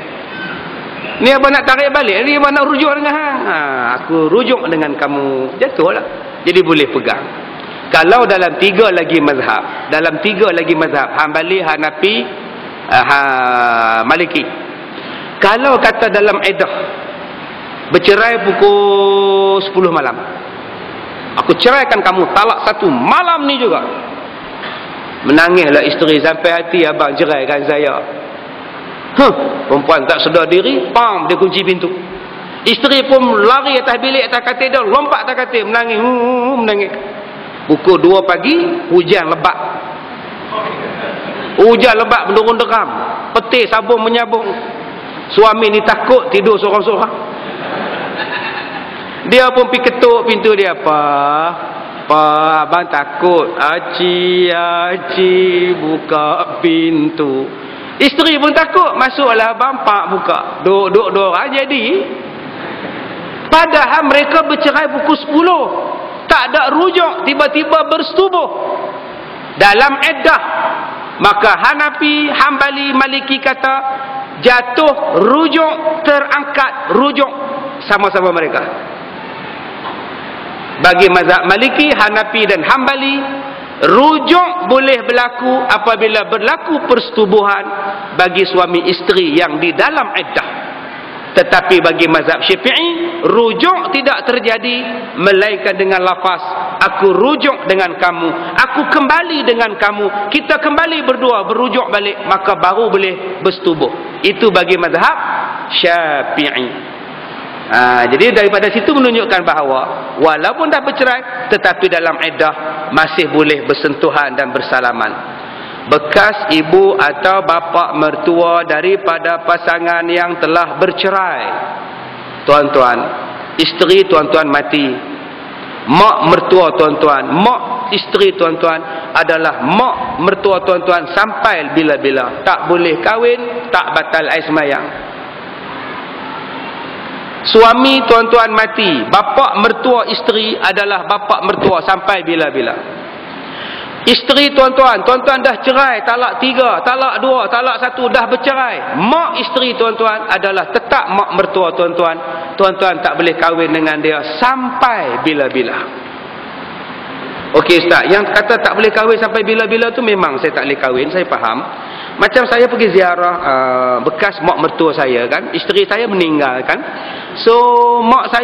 Ni abang nak tarik balik, ni abang nak rujuk dengan hang. Aku rujuk dengan kamu. Jatuhlah. Jadi boleh pegang. Kalau dalam 3 lagi mazhab, Hambali, Hanafi, Maliki. Kalau kata dalam iddah bercerai pukul 10 malam, aku ceraikan kamu talak 1 malam ni juga. Menangislah isteri sampai hati, abang ceraikan saya. Perempuan tak sedar diri, pam, dia kunci pintu. Isteri pun lari atas bilik, atas katil dia, lompat atas katil, menangis, menangis. Pukul 2 pagi, hujan lebat. Hujan lebat menurun deram. Petir sabun menyabung. Suami ni takut, tidur sorang-sorang. Dia pun pergi ketuk pintu dia. Pak, abang takut. Aci, buka pintu. Isteri pun takut. Masuklah abang, Pak buka. Duduk 2 orang jadi. Padahal mereka bercerai pukul 10. Tak ada rujuk, tiba-tiba bersetubuh dalam iddah. Maka Hanafi, Hambali, Maliki kata jatuh rujuk, terangkat rujuk sama-sama mereka. Bagi mazhab Maliki, Hanafi dan Hambali, rujuk boleh berlaku apabila berlaku persetubuhan bagi suami isteri yang di dalam iddah. Tetapi bagi mazhab Syafi'i, rujuk tidak terjadi melainkan dengan lafaz aku rujuk dengan kamu, aku kembali dengan kamu, kita kembali berdua, berujuk balik, maka baru boleh bersetubuh. Itu bagi mazhab Syafi'i. Jadi daripada situ menunjukkan bahawa walaupun dah bercerai, tetapi dalam iddah masih boleh bersentuhan dan bersalaman. Bekas ibu atau bapa mertua daripada pasangan yang telah bercerai, tuan-tuan, isteri tuan-tuan mati, mak mertua tuan-tuan, mak isteri tuan-tuan adalah mak mertua tuan-tuan sampai bila-bila, tak boleh kahwin, tak batal sembahyang. Suami tuan-tuan mati, bapa mertua isteri adalah bapa mertua sampai bila-bila. Isteri tuan-tuan dah cerai, talak 3, talak 2, talak 1, dah bercerai. Mak isteri tuan-tuan adalah tetap mak mertua tuan-tuan. Tuan-tuan tak boleh kahwin dengan dia sampai bila-bila. Okey Ustaz, yang kata tak boleh kahwin sampai bila-bila tu memang saya tak boleh kahwin, saya faham. Macam saya pergi ziarah bekas mak mertua saya kan, isteri saya meninggal kan. So mak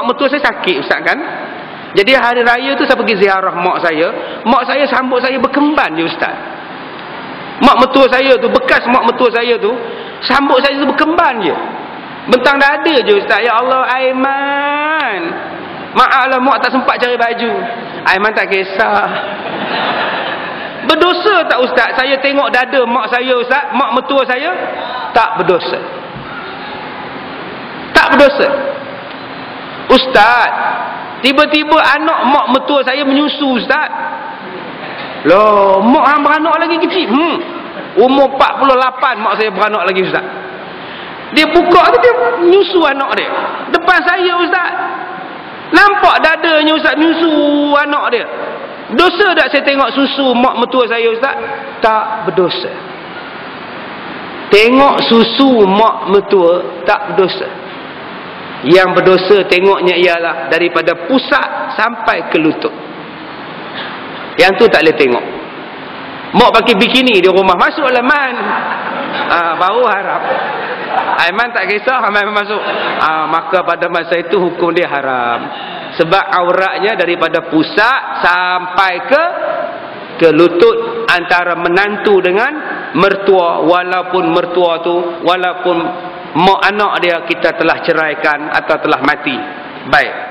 mertua saya sakit Ustaz kan. Jadi hari raya tu saya pergi ziarah mak saya sambut saya berkemban je Ustaz. Mak mertua saya tu, bekas mak mertua saya tu sambut saya tu berkemban je. Bentang dada je Ustaz. Ya Allah Aiman, maaflah mak tak sempat cari baju. Aiman tak kisah. Berdosa tak Ustaz saya tengok dada mak saya Ustaz, mak mertua saya? Tak berdosa. Tak berdosa Ustaz. Tiba-tiba anak mak mertua saya menyusu Ustaz. Loh, mak hang beranak lagi kecil. Umur 48 mak saya beranak lagi Ustaz. Dia buka tu dia menyusu anak dia depan saya Ustaz. Nampak dadanya Ustaz menyusu anak dia. Dosa tak saya tengok susu mak mertua saya Ustaz? Tak berdosa. Tengok susu mak mertua tak berdosa. Yang berdosa tengoknya ialah daripada pusat sampai ke lutut. Yang tu tak boleh tengok. Mak pakai bikini di rumah, masuklah man. Baru harap. Aiman tak kisah, Aiman masuk. Maka pada masa itu hukum dia haram. Sebab auratnya daripada pusat sampai ke lutut antara menantu dengan mertua. Walaupun mertua tu, walaupun mak anak dia kita telah ceraikan atau telah mati. Baik.